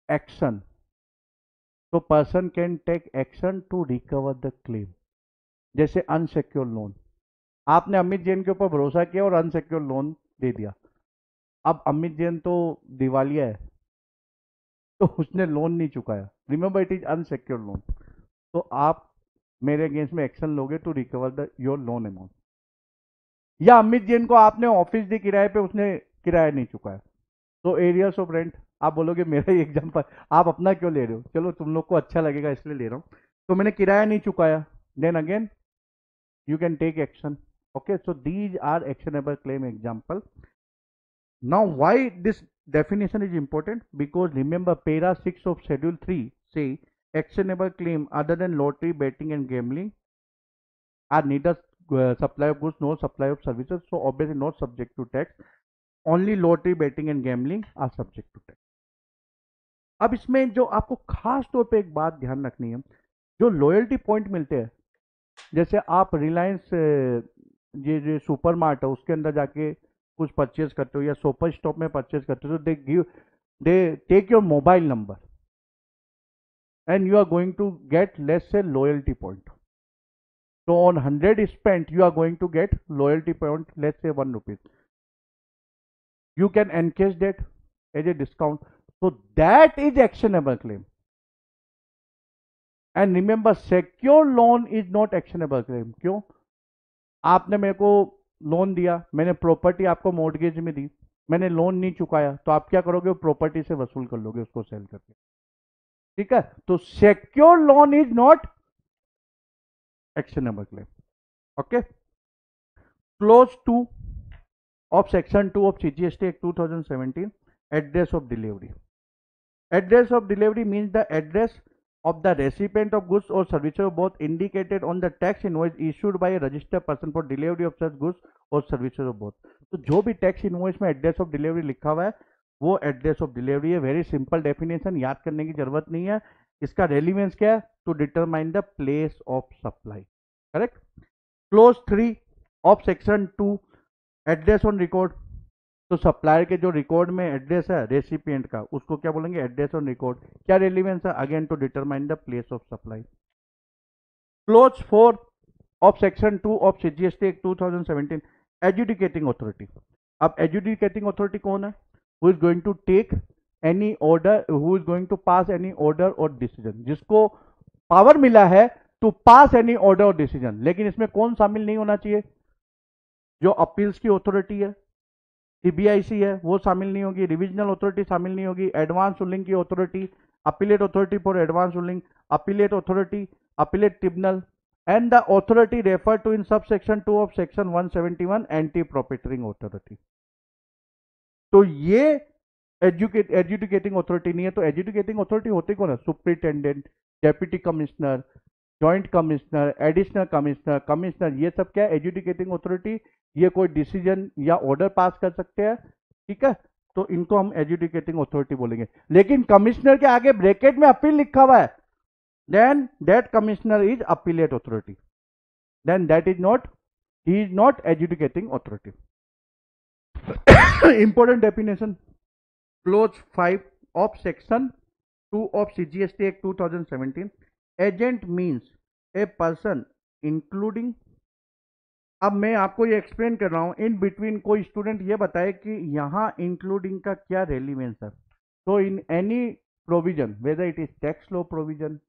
[SPEAKER 1] एक्शन. तो person can take action to recover the claim. जैसे अनसिक्योर लोन, आपने अमित जैन के ऊपर भरोसा किया और अनसिक्योर लोन दे दिया. अब अमित जैन तो दिवालिया है, तो उसने लोन नहीं चुकाया, remember it is unsecure loan, तो आप मेरे अगेंस्ट में एक्शन लोगे to recover the your loan amount. या अमित जैन को आपने ऑफिस दी किराए पे, उसने किराया नहीं चुकाया, तो एरियर्स ऑफ रेंट. आप बोलोगे मेरा ही एग्जांपल, आप अपना क्यों ले रहे हो, चलो तुम लोग को अच्छा लगेगा इसलिए ले रहा हूँ. तो मैंने किराया नहीं चुकाया, then again you can take action. Okay, so these are actionable claim example. Now why this definition is important? Because remember para 6 of schedule 3 say actionable claim other than lottery, betting and gambling are neither supply of goods nor supply of services, so obviously not subject to tax. Only lottery, betting and gambling are subject to tax. अब इसमें जो आपको खास तौर पे एक बात ध्यान रखनी है, जो लॉयल्टी पॉइंट मिलते हैं, जैसे आप रिलायंस ये सुपर मार्ट है उसके अंदर जाके कुछ परचेज करते हो या सुपर स्टॉप में परचेज करते हो, तो they take your mobile number and you are going to get, let's say, loyalty point. So on 100 spent you are going to get loyalty point, let's say 1 rupees. You can encash that as a discount. So that is actionable claim. And remember, secure loan is not actionable claim. क्यों? आपने मेरे को loan दिया, मैंने property आपको mortgage में दी, मैंने loan नहीं चुकाया, तो आप क्या करोगे? प्रॉपर्टी से वसूल कर लोगे उसको सेल करके। ठीक है, तो secure loan is not actionable claim. Okay. Clause 2 of section 2 of CGST Act 2017, address of delivery. Address of delivery means the address of the recipient of goods or services both indicated on the tax invoice issued by a registered person for delivery of such goods or services of both. तो जो भी tax invoice में address of delivery लिखा हुआ है वो address of delivery है। Very simple definition, याद करने की जरूरत नहीं है। इसका रेलिवेंस क्या है? To determine the place of supply. Correct. Clause 3 of section 2, address on record. तो सप्लायर के जो रिकॉर्ड में एड्रेस है रेसिपिएंट का, उसको क्या बोलेंगे? Address on record. क्या रेलिवेंस है? Again to determine the place of supply. Clause 4 of section 2 of CGST act 2017, adjudicating authority. अब एजुडिकेटिंग अथॉरिटी कौन है? Who is going to take any order, who is going to pass any order और decision, जिसको power मिला है to pass any order और decision. लेकिन इसमें कौन शामिल नहीं होना चाहिए? जो अपील्स की अथॉरिटी है, सीबीआईसी है, वो शामिल नहीं होगी। रिविजनल अथॉरिटी शामिल नहीं होगी। एडवांस रूलिंग की authority, appellate authority for advance ruling, appellate authority, appellate tribunal and the authority refer to in sub section 2 of section 171, anti profiteering authority. तो ये एजुकेटिंग अथॉरिटी नहीं है। तो एजुकेटिंग अथॉरिटी होती कौन है? Superintendent, deputy commissioner, joint commissioner, additional commissioner, commissioner, ये सब क्या है? Educating authority. ये कोई डिसीजन या ऑर्डर पास कर सकते हैं। ठीक है, तो इनको हम एजुकेटिंग अथॉरिटी बोलेंगे। लेकिन कमिश्नर के आगे ब्रैकेट में अपील लिखा हुआ है, then that commissioner is appellate authority, then that is not, he is not educating authority. Important definition, clause 5 of section 2 of CGST act 2017, agent means a person including. अब मैं आपको ये एक्सप्लेन कर रहा हूं, इन बिटवीन कोई student ये बताए कि यहां इंक्लूडिंग का क्या रेलिवेंस है। तो in any provision, whether it is tax law provision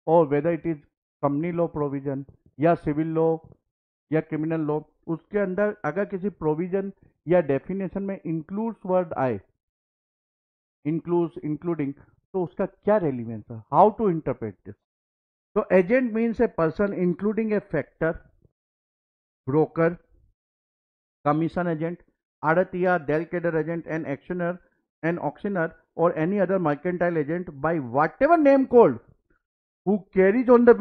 [SPEAKER 1] और whether it is company law provision या सिविल लॉ या क्रिमिनल लॉ, उसके अंदर अगर किसी प्रोविजन या डेफिनेशन में इंक्लूड्स वर्ड आए, इंक्लूड्स, इंक्लूडिंग, तो उसका क्या रेलिवेंस है? How to interpret this? तो agent means a person including a factor, broker, commission agent, arhatia, delegated agent, an auctioneer, an auctioneer or any other mercantile agent by whatever name called, who carries on the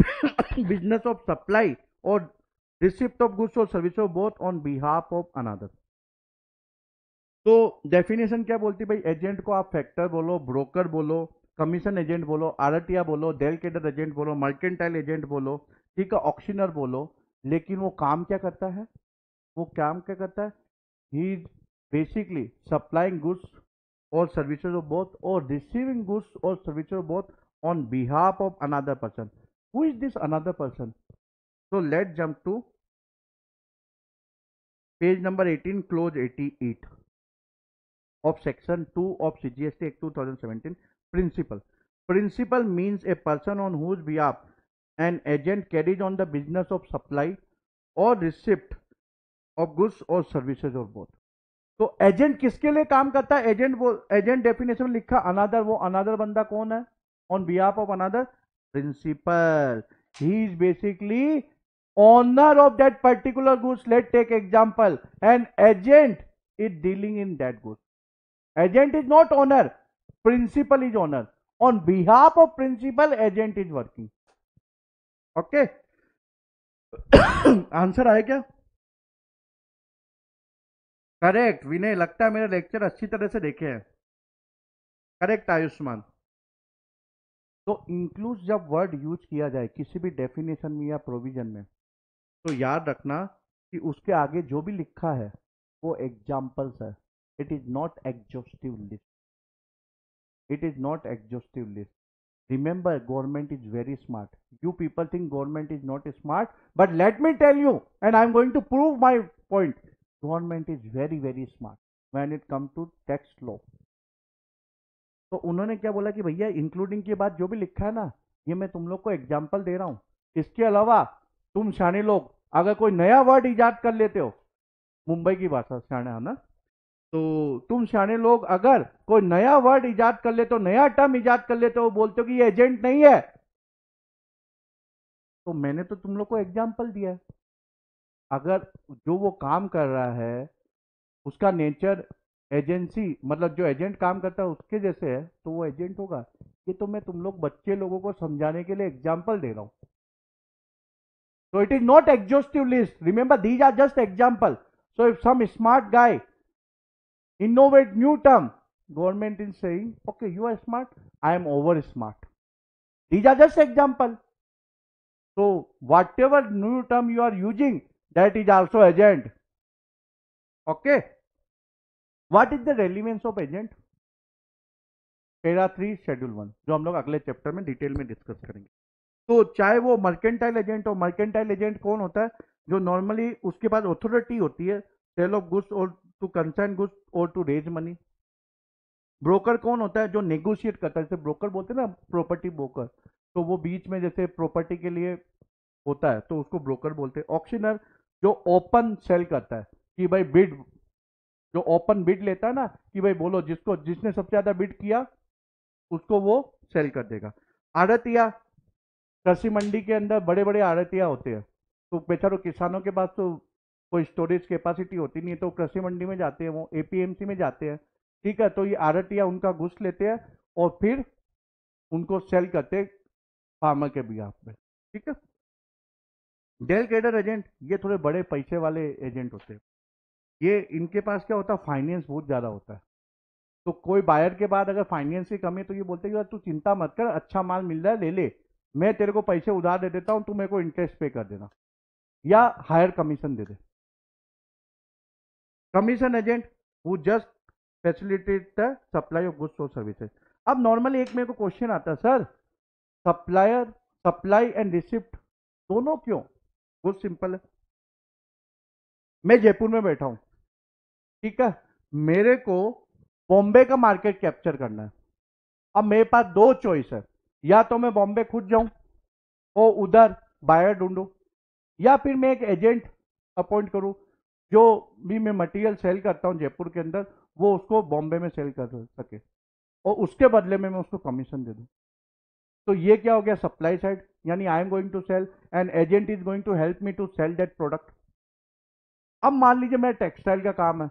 [SPEAKER 1] business of supply or receipt of goods or services or both on behalf of another. तो definition क्या बोलती है भाई? Agent को आप factor बोलो, broker बोलो, commission agent बोलो, आरटिया बोलो, डेलीगेटेड एजेंट बोलो, मर्केंटाइल एजेंट बोलो, ठीक है, ऑक्शनर बोलो, लेकिन वो काम क्या करता है? वो काम क्या करता है? ही is basically supplying goods or services of both or receiving goods or services of both on behalf of another person. Who is this another person? So let's jump to page number 18, clause 88 of section 2 of CGST Act 2017, principal. Principal means a person on whose behalf an agent carries on the business of supply or receipt of goods or services or both. तो agent किसके लिए काम करता है? Agent definition में लिखा another, वो another बंदा कौन है? On behalf of another, principal. He is basically owner of that particular goods. Let take example, an agent is dealing in that goods. Agent is not owner, principal is owner. On behalf of principal agent is working. Okay, answer आया क्या? Correct विनय, लगता है मेरा lecture अच्छी तरह से देखे हैं। करेक्ट आयुष्मान। तो इंक्लूड जब वर्ड यूज किया जाए किसी भी डेफिनेशन में या प्रोविजन में, तो याद रखना कि उसके आगे जो भी लिखा है वो एग्जाम्पल्स है. It is not exhaustive list. It is not exhaustive list. Remember, government is very smart. You people think government is not smart, but let me tell you, and I'm going to prove my point. Government is very, very smart when it comes to tax law. तो उन्होंने क्या बोला कि भैया including के बाद जो भी लिखा है ना, ये मैं तुम लोग को एग्जाम्पल दे रहा हूं. इसके अलावा तुम शाने लोग अगर कोई नया वर्ड इजाद कर लेते हो, मुंबई की भाषा शाने है ना, तो तुम शाने लोग अगर कोई नया वर्ड इजाद कर लेते हो, नया टर्म इजाद कर लेते हो, बोलते हो कि ये एजेंट नहीं है, तो मैंने तो तुम लोग को एग्जाम्पल दिया है. अगर जो वो काम कर रहा है उसका नेचर एजेंसी, मतलब जो एजेंट काम करता है उसके जैसे है, तो वो एजेंट होगा. ये तो मैं तुम लोग बच्चे लोगों को समझाने के लिए एग्जाम्पल दे रहा हूं. So it is not exhaustive list. Remember, these are just example. So if some smart guy innovate new term, government is saying, okay, you are smart, I am over smart. These are just example. So whatever new term you are using, that is also agent. Okay. What is the relevance of agent? Para 3 schedule 1, जो हम लोग अगले chapter में detail में discuss करेंगे. तो चाहे वो मर्केंटाइल एजेंट हो, मर्केंटाइल एजेंट कौन होता है? जो नॉर्मली उसके पास अथॉरिटी होती है सेल ऑफ गुड्स और टू कंसाइन गुड्स और टू रेज मनी. ब्रोकर कौन होता है? जो नेगोशिएट करता है, जैसे ब्रोकर बोलते हैं ना, प्रॉपर्टी ब्रोकर. तो वो बीच में जैसे प्रॉपर्टी के लिए होता है तो उसको ब्रोकर बोलते हैं. ऑक्शनर जो ओपन सेल करता है कि भाई बिड, जो ओपन बिड लेता है ना कि भाई बोलो जिसको, जिसने सबसे ज्यादा बिड किया उसको वो सेल कर देगा. आड़तिया, कृषि मंडी के अंदर बड़े बड़े आड़तिया होते हैं, तो बेचारों किसानों के पास तो कोई स्टोरेज कैपेसिटी होती नहीं है, तो कृषि मंडी में जाते हैं, वो एपीएमसी में जाते हैं. ठीक है, तो ये आड़तिया उनका घुस लेते हैं और फिर उनको सेल करते हैं फार्मर के बिहाफ में. ठीक है. डेल ट्रेडर एजेंट, ये थोड़े बड़े पैसे वाले एजेंट होते हैं. ये इनके पास क्या होता है, फाइनेंस बहुत ज्यादा होता है. तो कोई बायर के बाद अगर फाइनेंस की कमी है तो ये बोलते हैं कि तू चिंता मत कर, अच्छा माल मिल रहा है ले ले, मैं तेरे को पैसे उधार दे देता हूं, तू मेरे को इंटरेस्ट पे कर देना या हायर कमीशन दे दे. कमीशन एजेंट वो just facilitate the supply of goods और सर्विसेज. अब नॉर्मली एक मेरे को क्वेश्चन आता है, sir supplier, supply and receipt दोनों क्यों? बहुत सिंपल है. मैं जयपुर में बैठा हूं, ठीक है, मेरे को बॉम्बे का मार्केट कैप्चर करना है. अब मेरे पास दो चॉइस है, या तो मैं बॉम्बे खुद जाऊं और उधर बायर ढूंढूं, या फिर मैं एक एजेंट अपॉइंट करूं जो भी मैं मटेरियल सेल करता हूं जयपुर के अंदर, वो उसको बॉम्बे में सेल कर सके और उसके बदले में मैं उसको कमीशन दे दूं. तो ये क्या हो गया, सप्लाई साइड, यानी I am going to sell and agent is going to help me to sell that product. अब मान लीजिए मैं टेक्सटाइल का काम है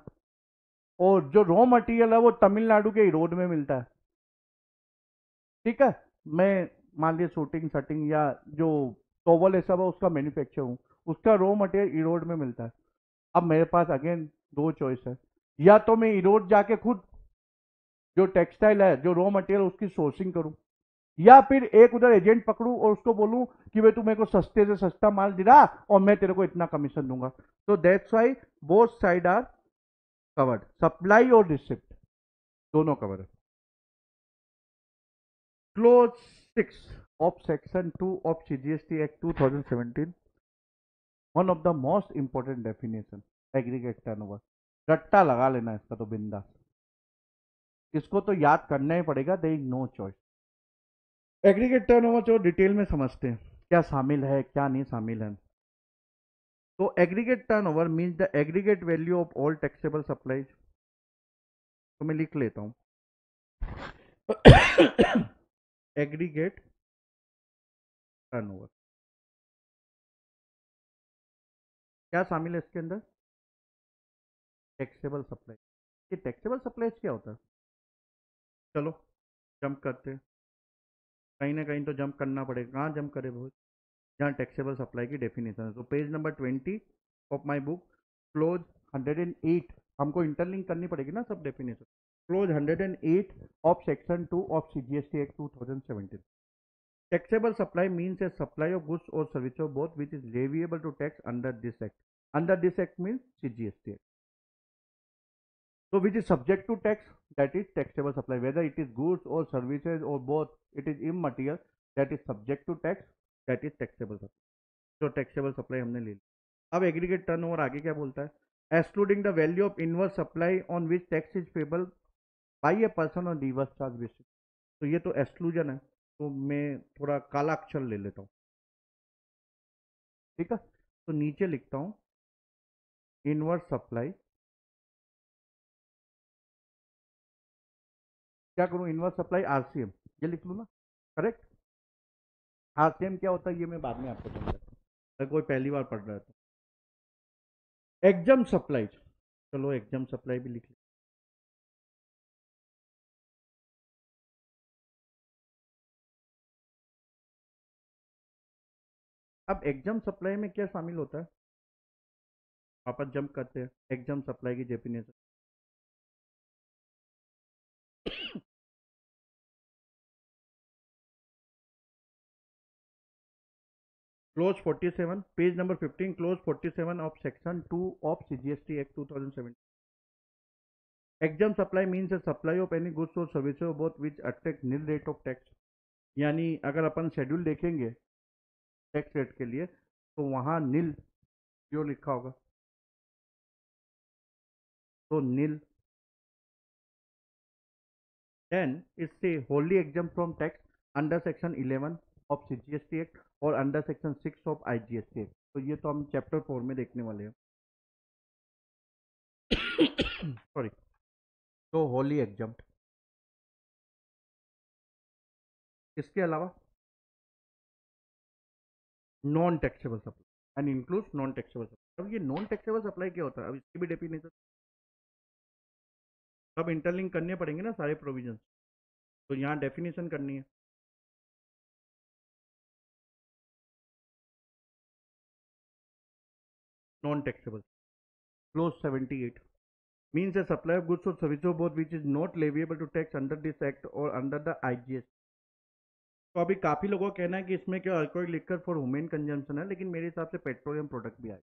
[SPEAKER 1] और जो रॉ मटेरियल है वो तमिलनाडु के इरोड में मिलता है. ठीक है, मैं मान लीजिए शूटिंग शटिंग या जो टॉवल है सब है उसका मैन्युफैक्चर हूँ, उसका रॉ मटेरियल इरोड में मिलता है. अब मेरे पास अगेन दो चॉइस है, या तो मैं इरोड जाके खुद जो टेक्सटाइल है, जो रॉ मटेरियल उसकी सोर्सिंग करूं, या फिर एक उधर एजेंट पकड़ूं और उसको बोलूं कि भाई तू मेरे को सस्ते से सस्ता माल दिला और मैं तेरे को इतना कमीशन दूंगा. तो that's why both side are covered, supply और रिसिप्ट दोनों कवर है. Clause 6 of section 2 of CGST Act 2017, one of the most important definition, aggregate turnover. रट्टा लगा लेना इसका तो बिंदास, इसको तो याद करना ही पड़ेगा, there is no choice. Aggregate turnover जो डिटेल में समझते हैं क्या शामिल है क्या नहीं शामिल है. तो aggregate turnover means the aggregate value of all taxable supplies. तो मैं लिख लेता हूं एग्रीगेट टर्नओवर. क्या शामिल है इसके अंदर? Taxable supply. ये टैक्सेबल सप्लाईज क्या होता है? चलो जंप करते हैं, कहीं ना कहीं तो जंप करना पड़ेगा. कहाँ जंप करे बहुत, जहाँ टैक्सेबल सप्लाई की डेफिनेशन है. तो page number 20 of my book, close 108, हमको इंटरलिंक करनी पड़ेगी ना सब definition. Close 108 of section 2 of CGST act 2017. Taxable supply means a supply of goods or services both which is leviable to tax under this act. Under this act means CGST act. So which is subject to tax, that is taxable supply. Whether it is goods or services or both, it is immaterial, that is subject to tax, that is taxable supply. तो taxable supply हमने ले ली. अब aggregate turnover आगे क्या बोलता है? Excluding the value of inverse supply on which tax is payable by a person on reverse charge basis. तो ये तो exclusion है, तो मैं थोड़ा काला अक्षर ले लेता हूँ. ठीक है, तो नीचे लिखता हूँ इनवर्स सप्लाई. क्या करूँ? इनवर्स सप्लाई RCM, ये लिख लूँ ना. करेक्ट. RCM क्या होता है ये मैं बाद में आपको समझाता हूँ, अगर कोई पहली बार पढ़ रहा है तो. एग्जाम सप्लाई, चलो एग्जाम सप्लाई भी लिख लो. अब एग्जाम सप्लाई में क्या शामिल होता है? वापस जंप करते हैं एग्जाम सप्लाई की definition. Clause 47, page number 15, clause 47 of section 2 of CGST act 2017. Exempt supply means supply of any goods और services both which attract nil rate of tax. यानी अगर अपन शेड्यूल देखेंगे टैक्स रेट के लिए तो वहां नील जो लिखा होगा, तो नील. देन इससे wholly exempt from tax under section 11 of CGST act और under section 6 of IGST act. तो ये तो हम चैप्टर 4 में देखने वाले हैं. सॉरी. तो होली एग्जाम. इसके अलावा non taxable supply and includes non taxable supply. अब ये नॉन टैक्सेबल सप्लाई क्या होता है? अब इसकी भी डेफिनेशन अब इंटरलिंक करने पड़ेंगे ना सारे प्रोविजन. तो यहाँ डेफिनेशन करनी है. Non taxable close 78 means a supply of goods or services both which is not leviable to tax under this act or under the IGST. तो अभी काफी लोगों का कहना है कि इसमें क्या alcoholic liquor for human consumption है, लेकिन मेरे हिसाब से पेट्रोलियम प्रोडक्ट भी आए.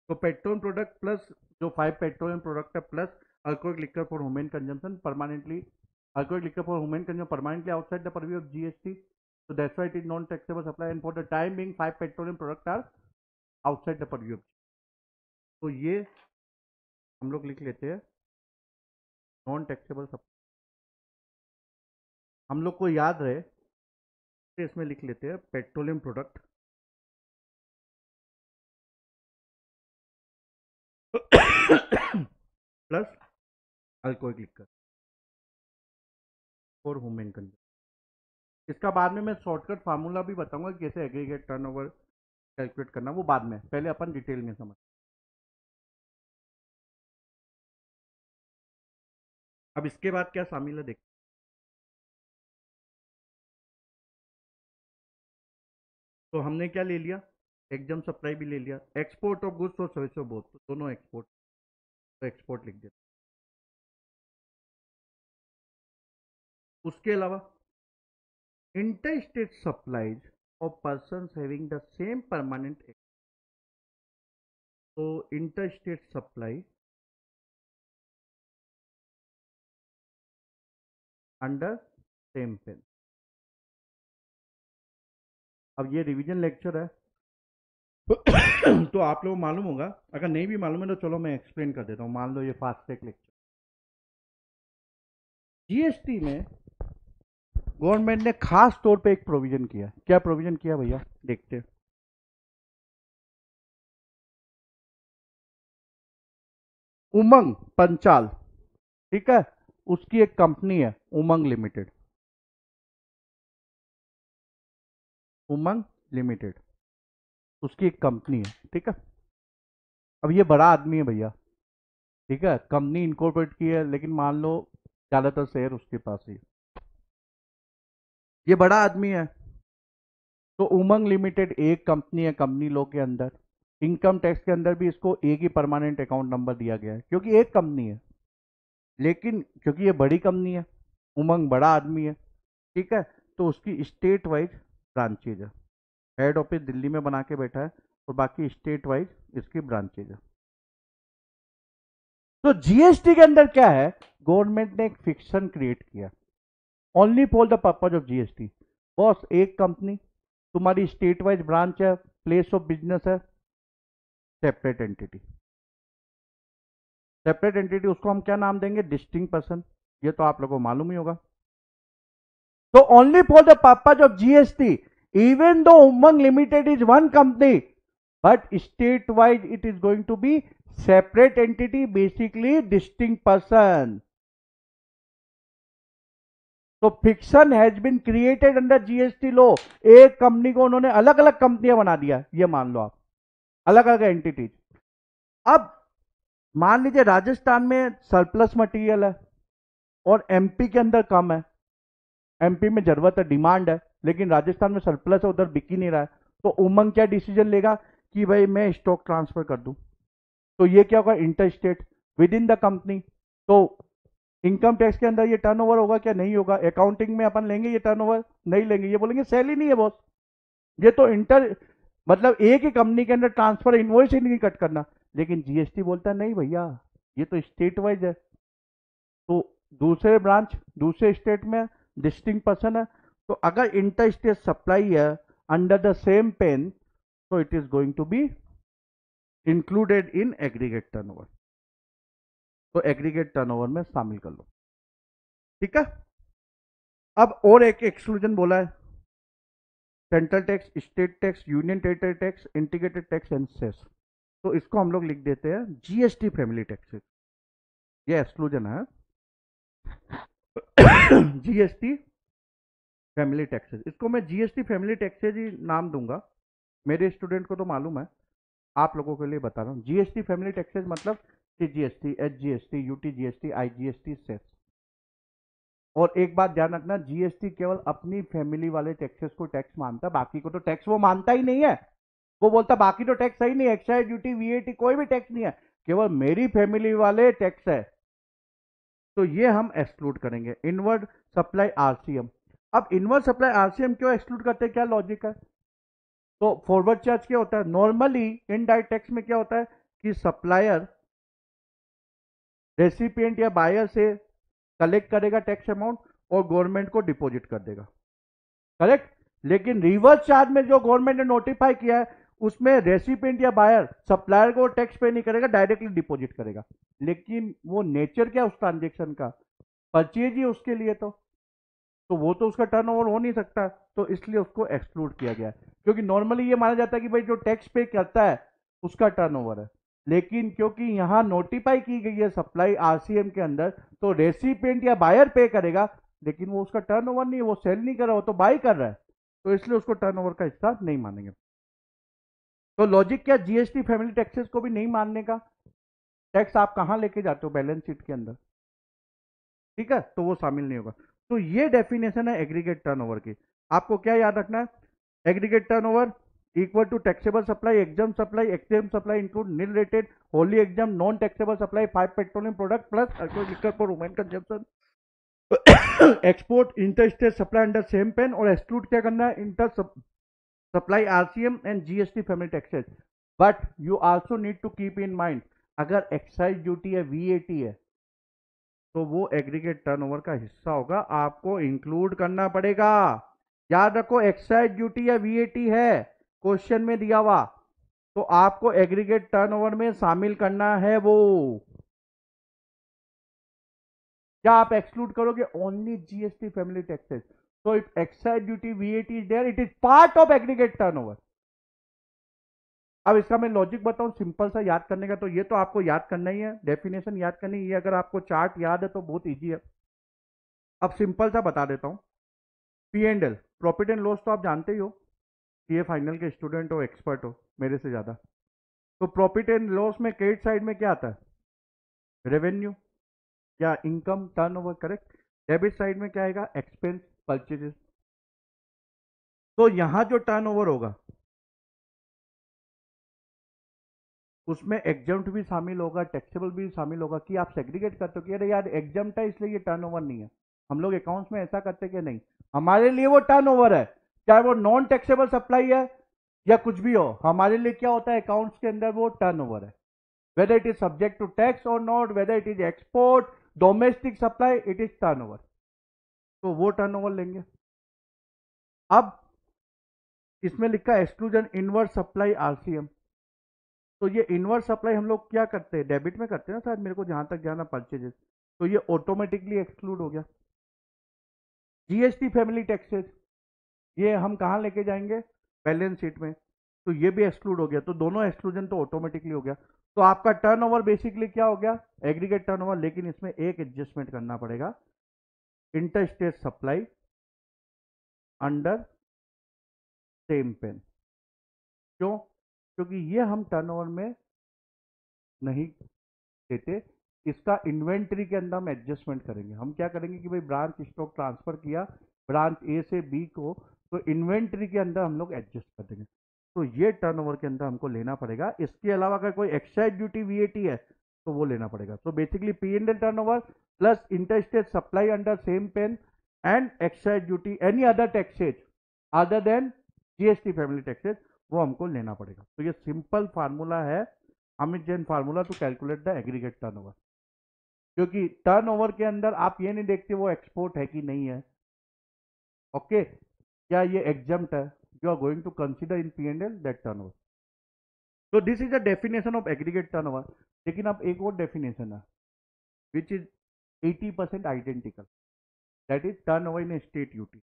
[SPEAKER 1] तो पेट्रोलियम प्रोडक्ट प्लस जो 5 पेट्रोलियम प्रोडक्ट है plus alcoholic liquor for human consumption permanently, alcoholic liquor for human consumption permanently outside the purview of GST. So that's why it is non-taxable supply, and for the time being 5 petroleum products are outside the purview. तो ये हम लोग लिख लेते हैं non taxable supply. हम लोग को याद रहे तो इसमें लिख लेते हैं petroleum product plus alcoholic liquor for human consumption. इसका बाद में मैं शॉर्टकट फार्मूला भी बताऊंगा कैसे एग्रीगेट टर्नओवर कैलकुलेट करना, वो बाद में. पहले अपन डिटेल में समझ. अब इसके बाद क्या शामिल है देख. तो हमने क्या ले लिया? एग्जाम सप्लाई भी ले लिया. एक्सपोर्ट ऑफ गुड्स और सर्विसेज बोथ, तो दोनों एक्सपोर्ट. तो एक्सपोर्ट लिख देते. उसके अलावा inter state supplies of person having the same permanent. तो inter state supply under same PAN. अब ये रिवीजन लेक्चर है तो आप लोग मालूम होगा. अगर नहीं भी मालूम है तो चलो मैं एक्सप्लेन कर देता हूँ. मान लो ये फास्ट ट्रैक लेक्चर. GST में गवर्नमेंट ने खास तौर पे एक प्रोविजन किया. क्या प्रोविजन किया भैया? देखते हैं. उमंग पंचाल, ठीक है, उसकी एक कंपनी है उमंग लिमिटेड. उमंग लिमिटेड उसकी एक कंपनी है, ठीक है. अब ये बड़ा आदमी है भैया, ठीक है. कंपनी इनकॉर्पोरेट की है, लेकिन मान लो ज्यादातर शेयर उसके पास ही. ये बड़ा आदमी है. तो उमंग लिमिटेड एक कंपनी है कंपनी लॉ के अंदर. इनकम टैक्स के अंदर भी इसको एक ही परमानेंट अकाउंट नंबर दिया गया है क्योंकि एक कंपनी है. लेकिन क्योंकि ये बड़ी कंपनी है, उमंग बड़ा आदमी है, ठीक है, तो उसकी स्टेट वाइज ब्रांचेज है. हेड ऑफिस दिल्ली में बना के बैठा है और बाकी स्टेट वाइज इसकी ब्रांचेज है। तो जीएसटी के अंदर क्या है, गवर्नमेंट ने एक फिक्शन क्रिएट किया only for the purpose of GST. Boss एक कंपनी तुम्हारी स्टेट वाइज ब्रांच है, प्लेस ऑफ बिजनेस है, सेपरेट एंटिटी। सेपरेट एंटिटी उसको हम क्या नाम देंगे, डिस्टिंक्ट पर्सन। ये तो आप लोगों को मालूम ही होगा। तो only for the purpose of GST, even though Umang limited is one company, but state wise it is going to be separate entity, basically distinct person. तो fiction has been created under GST law. एक company को उन्होंने अलग अलग कंपनियां बना दिया, ये मान लो आप, अलग अलग एंटिटीज। अब मान लीजिए राजस्थान में सरप्लस मटेरियल है और एमपी के अंदर कम है, एमपी में जरूरत है, डिमांड है, लेकिन राजस्थान में सरप्लस है, उधर बिक ही नहीं रहा है। तो उमंग क्या डिसीजन लेगा कि भाई मैं स्टॉक ट्रांसफर कर दूं। तो ये क्या होगा, inter state with in the company. तो इनकम टैक्स के अंदर ये टर्नओवर होगा क्या, नहीं होगा। अकाउंटिंग में अपन लेंगे ये टर्नओवर, नहीं लेंगे, ये बोलेंगे सेल ही नहीं है बॉस। ये तो इंटर मतलब एक ही कंपनी के अंदर ट्रांसफर इनवॉइस ही नहीं कट करना। लेकिन जीएसटी बोलता है नहीं भैया, ये तो स्टेट वाइज है। तो दूसरे ब्रांच दूसरे स्टेट में डिस्टिंक्ट पर्सन है। तो अगर इंटर स्टेट सप्लाई है अंडर द सेम पेन, तो it is going to be included in aggregate turnover. तो एग्रीगेट टर्नओवर में शामिल कर लो, ठीक है। अब और एक एक्सक्लूजन बोला है, central tax, state tax, union territory tax, integrated tax and cess. तो इसको हम लोग लिख देते हैं जीएसटी फैमिली टैक्सेस। ये एक्सक्लूजन है जीएसटी फैमिली टैक्सेस। इसको मैं जीएसटी फैमिली टैक्सेस ही नाम दूंगा, मेरे स्टूडेंट को तो मालूम है, आप लोगों के लिए बता रहा हूं। जीएसटी फैमिली टैक्सेस मतलब CGST, SGST, UTGST, IGST, cess. और एक बात ध्यान रखना, जीएसटी केवल अपनी फैमिली वाले टैक्सेस को टैक्स मानता है, बाकी को तो टैक्स वो मानता ही नहीं है। वो बोलता बाकी तो टैक्स सही नहीं, एक्साइज ड्यूटी, वीएटी, कोई भी टैक्स नहीं है, केवल मेरी फैमिली वाले टैक्स है। तो ये हम एक्सक्लूड करेंगे। Inward supply RCM. अब इनवर्ड सप्लाई आरसीएम क्यों एक्सक्लूड करते हैं, क्या लॉजिक है। तो फॉरवर्ड चार्ज क्या होता है, नॉर्मली इनडायरेक्ट टैक्स में क्या होता है कि सप्लायर रेसिपिएंट या बायर से कलेक्ट करेगा टैक्स अमाउंट और गवर्नमेंट को डिपॉजिट कर देगा, करेक्ट। लेकिन रिवर्स चार्ज में जो गवर्नमेंट ने नोटिफाई किया है उसमें रेसिपिएंट या बायर सप्लायर को टैक्स पे नहीं करेगा, डायरेक्टली डिपॉजिट करेगा। लेकिन वो नेचर क्या उस ट्रांजेक्शन का, परचेज ही उसके लिए, तो वो तो उसका टर्नओवर हो नहीं सकता, तो इसलिए उसको एक्सक्लूड किया गया है। क्योंकि नॉर्मली ये माना जाता है कि भाई जो टैक्स पे करता है उसका टर्नओवर है, लेकिन क्योंकि यहां नोटिफाई की गई है सप्लाई आरसीएम के अंदर, तो रेसिपिएंट या बायर पे करेगा, लेकिन वो उसका टर्नओवर नहीं है, वो सेल नहीं कर रहा, वो तो बाई कर रहा है, तो इसलिए उसको टर्नओवर का हिस्सा नहीं मानेंगे। तो लॉजिक क्या, जीएसटी फैमिली टैक्सेस को भी नहीं मानने का। टैक्स आप कहां लेके जाते हो, बैलेंस शीट के अंदर, ठीक है, तो वो शामिल नहीं होगा। तो ये डेफिनेशन है एग्रीगेट टर्नओवर की। आपको क्या याद रखना है, aggregate turnover equal to taxable supply, exempt supply include nil rated, wholly exempt, non taxable supply, 5 petroleum product plus liquor for women consumption, export inter state supply under same PAN, और exclude क्या करना है, inter supply RCM and GST family taxes. But you also need to keep in mind, अगर excise duty है, VAT है, तो वो aggregate turnover का हिस्सा होगा, आपको इंक्लूड करना पड़ेगा। याद रखो, एक्साइज ड्यूटी या वीएटी है क्वेश्चन में दिया हुआ, तो आपको एग्रीगेट टर्नओवर में शामिल करना है वो। क्या आप एक्सक्लूड करोगे, ओनली जीएसटी फैमिली टैक्सेस। तो if excise duty, VAT is there, it is part of aggregate turnover. अब इसका मैं लॉजिक बताऊं सिंपल सा याद करने का, तो ये तो आपको याद करना ही है, डेफिनेशन याद करनी है। अगर आपको चार्ट याद है तो बहुत इजी है। अब सिंपल सा बता देता हूं, P and L, profit and loss, तो आप जानते ही हो, सीए फाइनल के स्टूडेंट हो, एक्सपर्ट हो मेरे से ज्यादा। तो प्रॉफिट एंड लॉस में क्रेडिट साइड में क्या आता है, रेवेन्यू या income, turnover, correct. Debit side में क्या आएगा, एक्सपेंस, परचेजेस। तो यहां जो टर्नओवर होगा उसमें एग्जम्प्ट भी शामिल होगा, टैक्सेबल भी शामिल होगा। कि आप सेग्रीगेट करते हो कि अरे यार एग्जम्प्ट है इसलिए ये टर्नओवर नहीं है। हम लोग अकाउंट्स में ऐसा करते कि नहीं, हमारे लिए वो टर्नओवर है, चाहे वो नॉन टैक्सेबल सप्लाई है या कुछ भी हो, हमारे लिए क्या होता है अकाउंट्स के अंदर, वो टर्नओवर है। Whether it is subject to tax और not, whether it is export, domestic supply, it is turnover. तो वो टर्नओवर लेंगे। अब इसमें लिखा एक्सक्लूजन इनवर्स सप्लाई आरसीएम। तो ये इनवर्स सप्लाई हम लोग क्या करते हैं, डेबिट में करते हैं ना शायद, मेरे को जहां तक जाना परचेजेस। तो ये ऑटोमेटिकली एक्सक्लूड हो गया। जीएसटी फैमिली टैक्सेस, ये हम कहाँ लेके जाएंगे, बैलेंस शीट में। तो ये भी एक्सक्लूड हो गया। तो दोनों एक्सक्लूजन तो ऑटोमेटिकली हो गया। तो आपका टर्नओवर बेसिकली क्या हो गया, एग्रीगेट टर्नओवर। लेकिन इसमें एक एडजस्टमेंट करना पड़ेगा, inter state supply under same PAN. क्यों? क्योंकि ये हम टर्नओवर में नहीं देते, इसका इन्वेंट्री के अंदर हम एडजस्टमेंट करेंगे। हम क्या करेंगे कि भाई ब्रांच स्टॉक ट्रांसफर किया ब्रांच ए से बी को, तो इन्वेंट्री के अंदर हम लोग एडजस्ट कर देंगे। तो ये टर्नओवर के अंदर हमको लेना पड़ेगा। इसके अलावा अगर कोई एक्साइज ड्यूटी वीएटी है तो वो लेना पड़ेगा। तो basically P and L turnover plus interstate supply under same PAN and excise duty any other taxes other than GST family taxes, वो हमको लेना पड़ेगा। तो ये सिंपल फार्मूला है, Amit Jain formula to calculate the aggregate turnover. क्योंकि टर्नओवर के अंदर आप ये नहीं देखते वो एक्सपोर्ट है कि नहीं है, ओके, क्या ये एग्जम्प्ट है, you are going to consider in P and L that turnover. तो this is the definition of aggregate turnover. लेकिन अब एक और डेफिनेशन है which is 80% identical, that is turnover in state UT.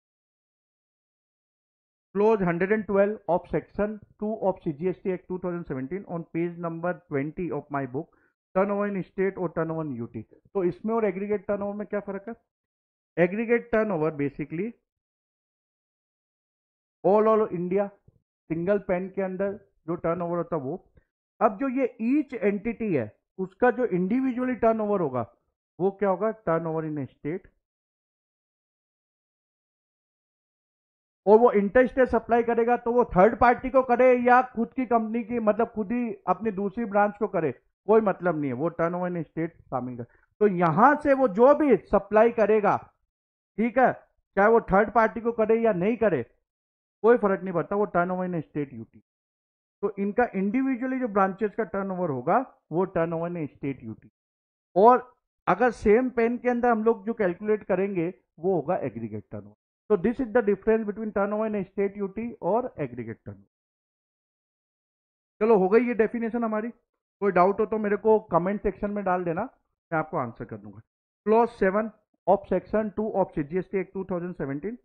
[SPEAKER 1] Clause 112 of Section 2 of CGST Act 2017 on page number 20 of my book, turnover in state और turnover in UT. तो इसमें और aggregate turnover में क्या फर्क है? Aggregate turnover basically all over India single PAN के अंदर जो टर्नओवर होता है वो। अब जो ये ईच एंटिटी है उसका जो इंडिविजुअली टर्नओवर होगा वो क्या होगा, टर्नओवर इन स्टेट। और वो इंटरस्टेट सप्लाई करेगा तो वो थर्ड पार्टी को करे या खुद की कंपनी की, मतलब खुद ही अपनी दूसरी ब्रांच को करे, कोई मतलब नहीं है, वो टर्नओवर इन स्टेट शामिल है। तो यहां से वो जो भी सप्लाई करेगा, ठीक है, चाहे वो थर्ड पार्टी को करे या नहीं करे, कोई फर्क नहीं पड़ता, वो टर्नओवर इन स्टेट यूटी। तो इनका इंडिविजुअली जो ब्रांचेस का टर्नओवर होगा वो टर्नओवर इन स्टेट यूटी। और अगर सेम पेन के अंदर हम लोग जो कैलकुलेट करेंगे वो होगा एग्रीगेट टर्नओवर। तो this is the difference between turnover in state UT और एग्रीगेट टर्नओवर। चलो हो गई ये डेफिनेशन हमारी। कोई डाउट हो तो मेरे को कमेंट सेक्शन में डाल देना, मैं आपको आंसर कर दूंगा। Clause 7 of section 2 of GST act 2017,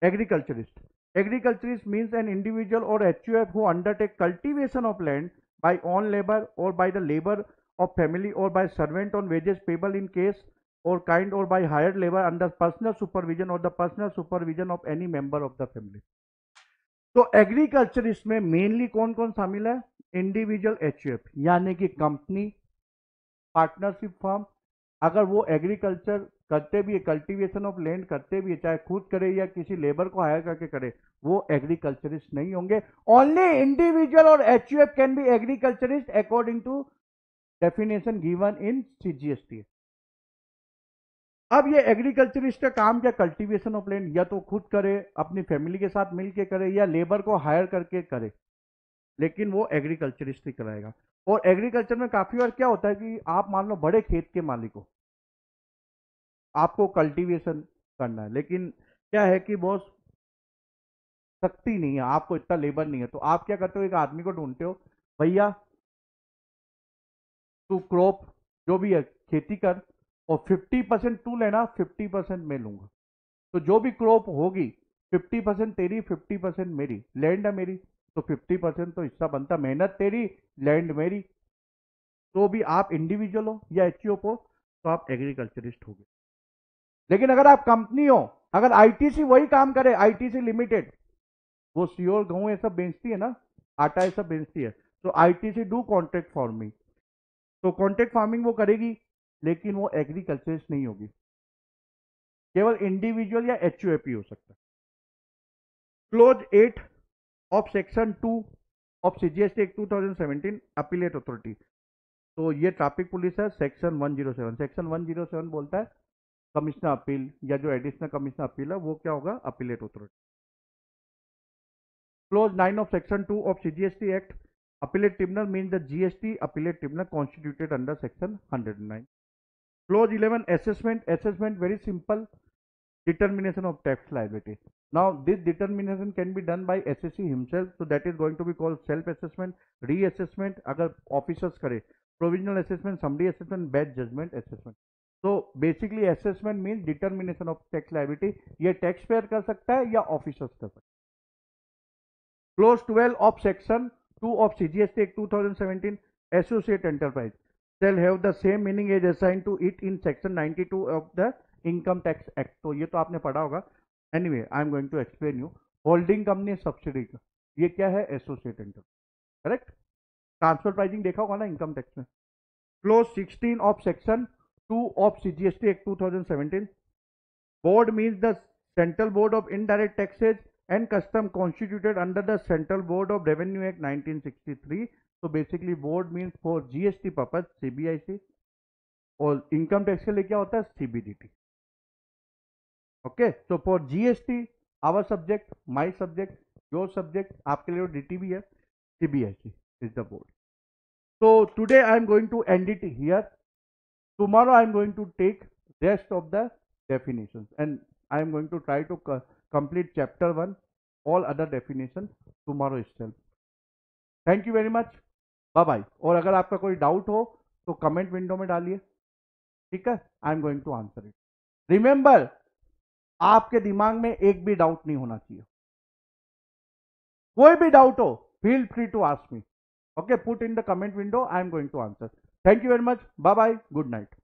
[SPEAKER 1] agriculturist. Agriculturist means an individual or HUF who undertake cultivation of land by own labor or by the labor of family or by servant on wages payable in case or kind or by hired labor under personal supervision or the personal supervision of any member of the family. तो agriculturist में mainly कौन कौन शामिल है, individual HUF यानी कि company, partnership firm, अगर वो एग्रीकल्चर करते भी है, कल्टीवेशन ऑफ लैंड करते भी है, चाहे खुद करे या किसी लेबर को हायर करके करे, वो एग्रीकल्चरिस्ट नहीं होंगे। ओनली इंडिविजुअल और HUF can be agriculturist according to definition given in CGST. अब ये एग्रीकल्चरिस्ट का काम क्या, कल्टीवेशन ऑफ लैंड या तो खुद करे, अपनी फैमिली के साथ मिलके करे, या लेबर को हायर करके करे, लेकिन वो एग्रीकल्चरिस्ट ही कराएगा। और एग्रीकल्चर में काफी बार क्या होता है कि आप मान लो बड़े खेत के मालिक हो, आपको कल्टीवेशन करना है, लेकिन क्या है कि बॉस शक्ति नहीं है, आपको इतना लेबर नहीं है, तो आप क्या करते हो, एक आदमी को ढूंढते हो, भैया तू क्रॉप जो भी है खेती कर और 50% तू लेना, 50% मैं लूंगा। तो जो भी क्रॉप होगी 50% तेरी 50% मेरी, लैंड है मेरी तो 50% तो हिस्सा बनता, मेहनत तेरी लैंड मेरी। तो भी आप इंडिविजुअल हो या एचयूएफ हो तो आप एग्रीकल्चरिस्ट हो गए। लेकिन अगर आप कंपनी हो, अगर आईटीसी वही काम करे, आईटीसी लिमिटेड, वो सियोर गेहूं ये सब बेचती है ना, आटा ये सब बेचती है, तो आईटीसी डू कॉन्ट्रैक्ट फार्मिंग, तो कॉन्ट्रैक्ट फार्मिंग वो करेगी, लेकिन वो एग्रीकल्चरिस्ट नहीं होगी, केवल इंडिविजुअल या एचयूएफ ही हो सकता है। Close 8 of section 2 of CGST act 2017 appellate authority. तो ये ट्रैफिक पुलिस है, सेक्शन 107। सेक्शन 107 बोलता है कमिश्नर अपील या जो एडिशनल कमिश्नर अपील है वो क्या होगा, appellate authority. Clause 9 of Section 2 of CGST Act. Appellate tribunal means the GST appellate tribunal constituted under Section 109. Clause 11 assessment. Assessment very simple. Determination of tax liability. Now this determination can be done by assessee himself. So that is going to be called self-assessment, reassessment. अगर officers करे, provisional assessment, summary assessment, bad judgment assessment. So basically assessment means determination of tax liability. ये taxpayer कर सकता है या officers कर सकता है. Clause 12 of Section 2 of CGST Act 2017, associate enterprise shall have the same meaning as assigned to it in Section 92 of the Income Tax Act. तो ये तो आपने पढ़ा होगा. Anyway, I am going to explain you. Holding company subsidy का ये क्या है? Associate enterprise. Correct. Transfer pricing देखा होगा ना इनकम टैक्स में. Close 16 of section 2 of CGST act 2017. Board means the central board of indirect taxes and custom constituted under the central board of revenue act 1963. तो basically board means for GST purpose CBIC, और income tax के लिए क्या होता है? CBDT. Okay. So for GST our subject, my subject, your subject, आपके लिए DT भी है, CBIC is the board. So today I am going to end it here. Tomorrow I am going to take rest of the definitions and I am going to try to complete chapter 1, all other definitions tomorrow itself. Thank you very much. Bye bye. और अगर आपका कोई doubt हो तो comment window में डालिए. ठीक है. I am going to answer it. Remember, आपके दिमाग में एक भी डाउट नहीं होना चाहिए. कोई भी डाउट हो, feel free to ask me. Okay, put in the comment window. I am going to answer. Thank you very much. Bye bye. Good night.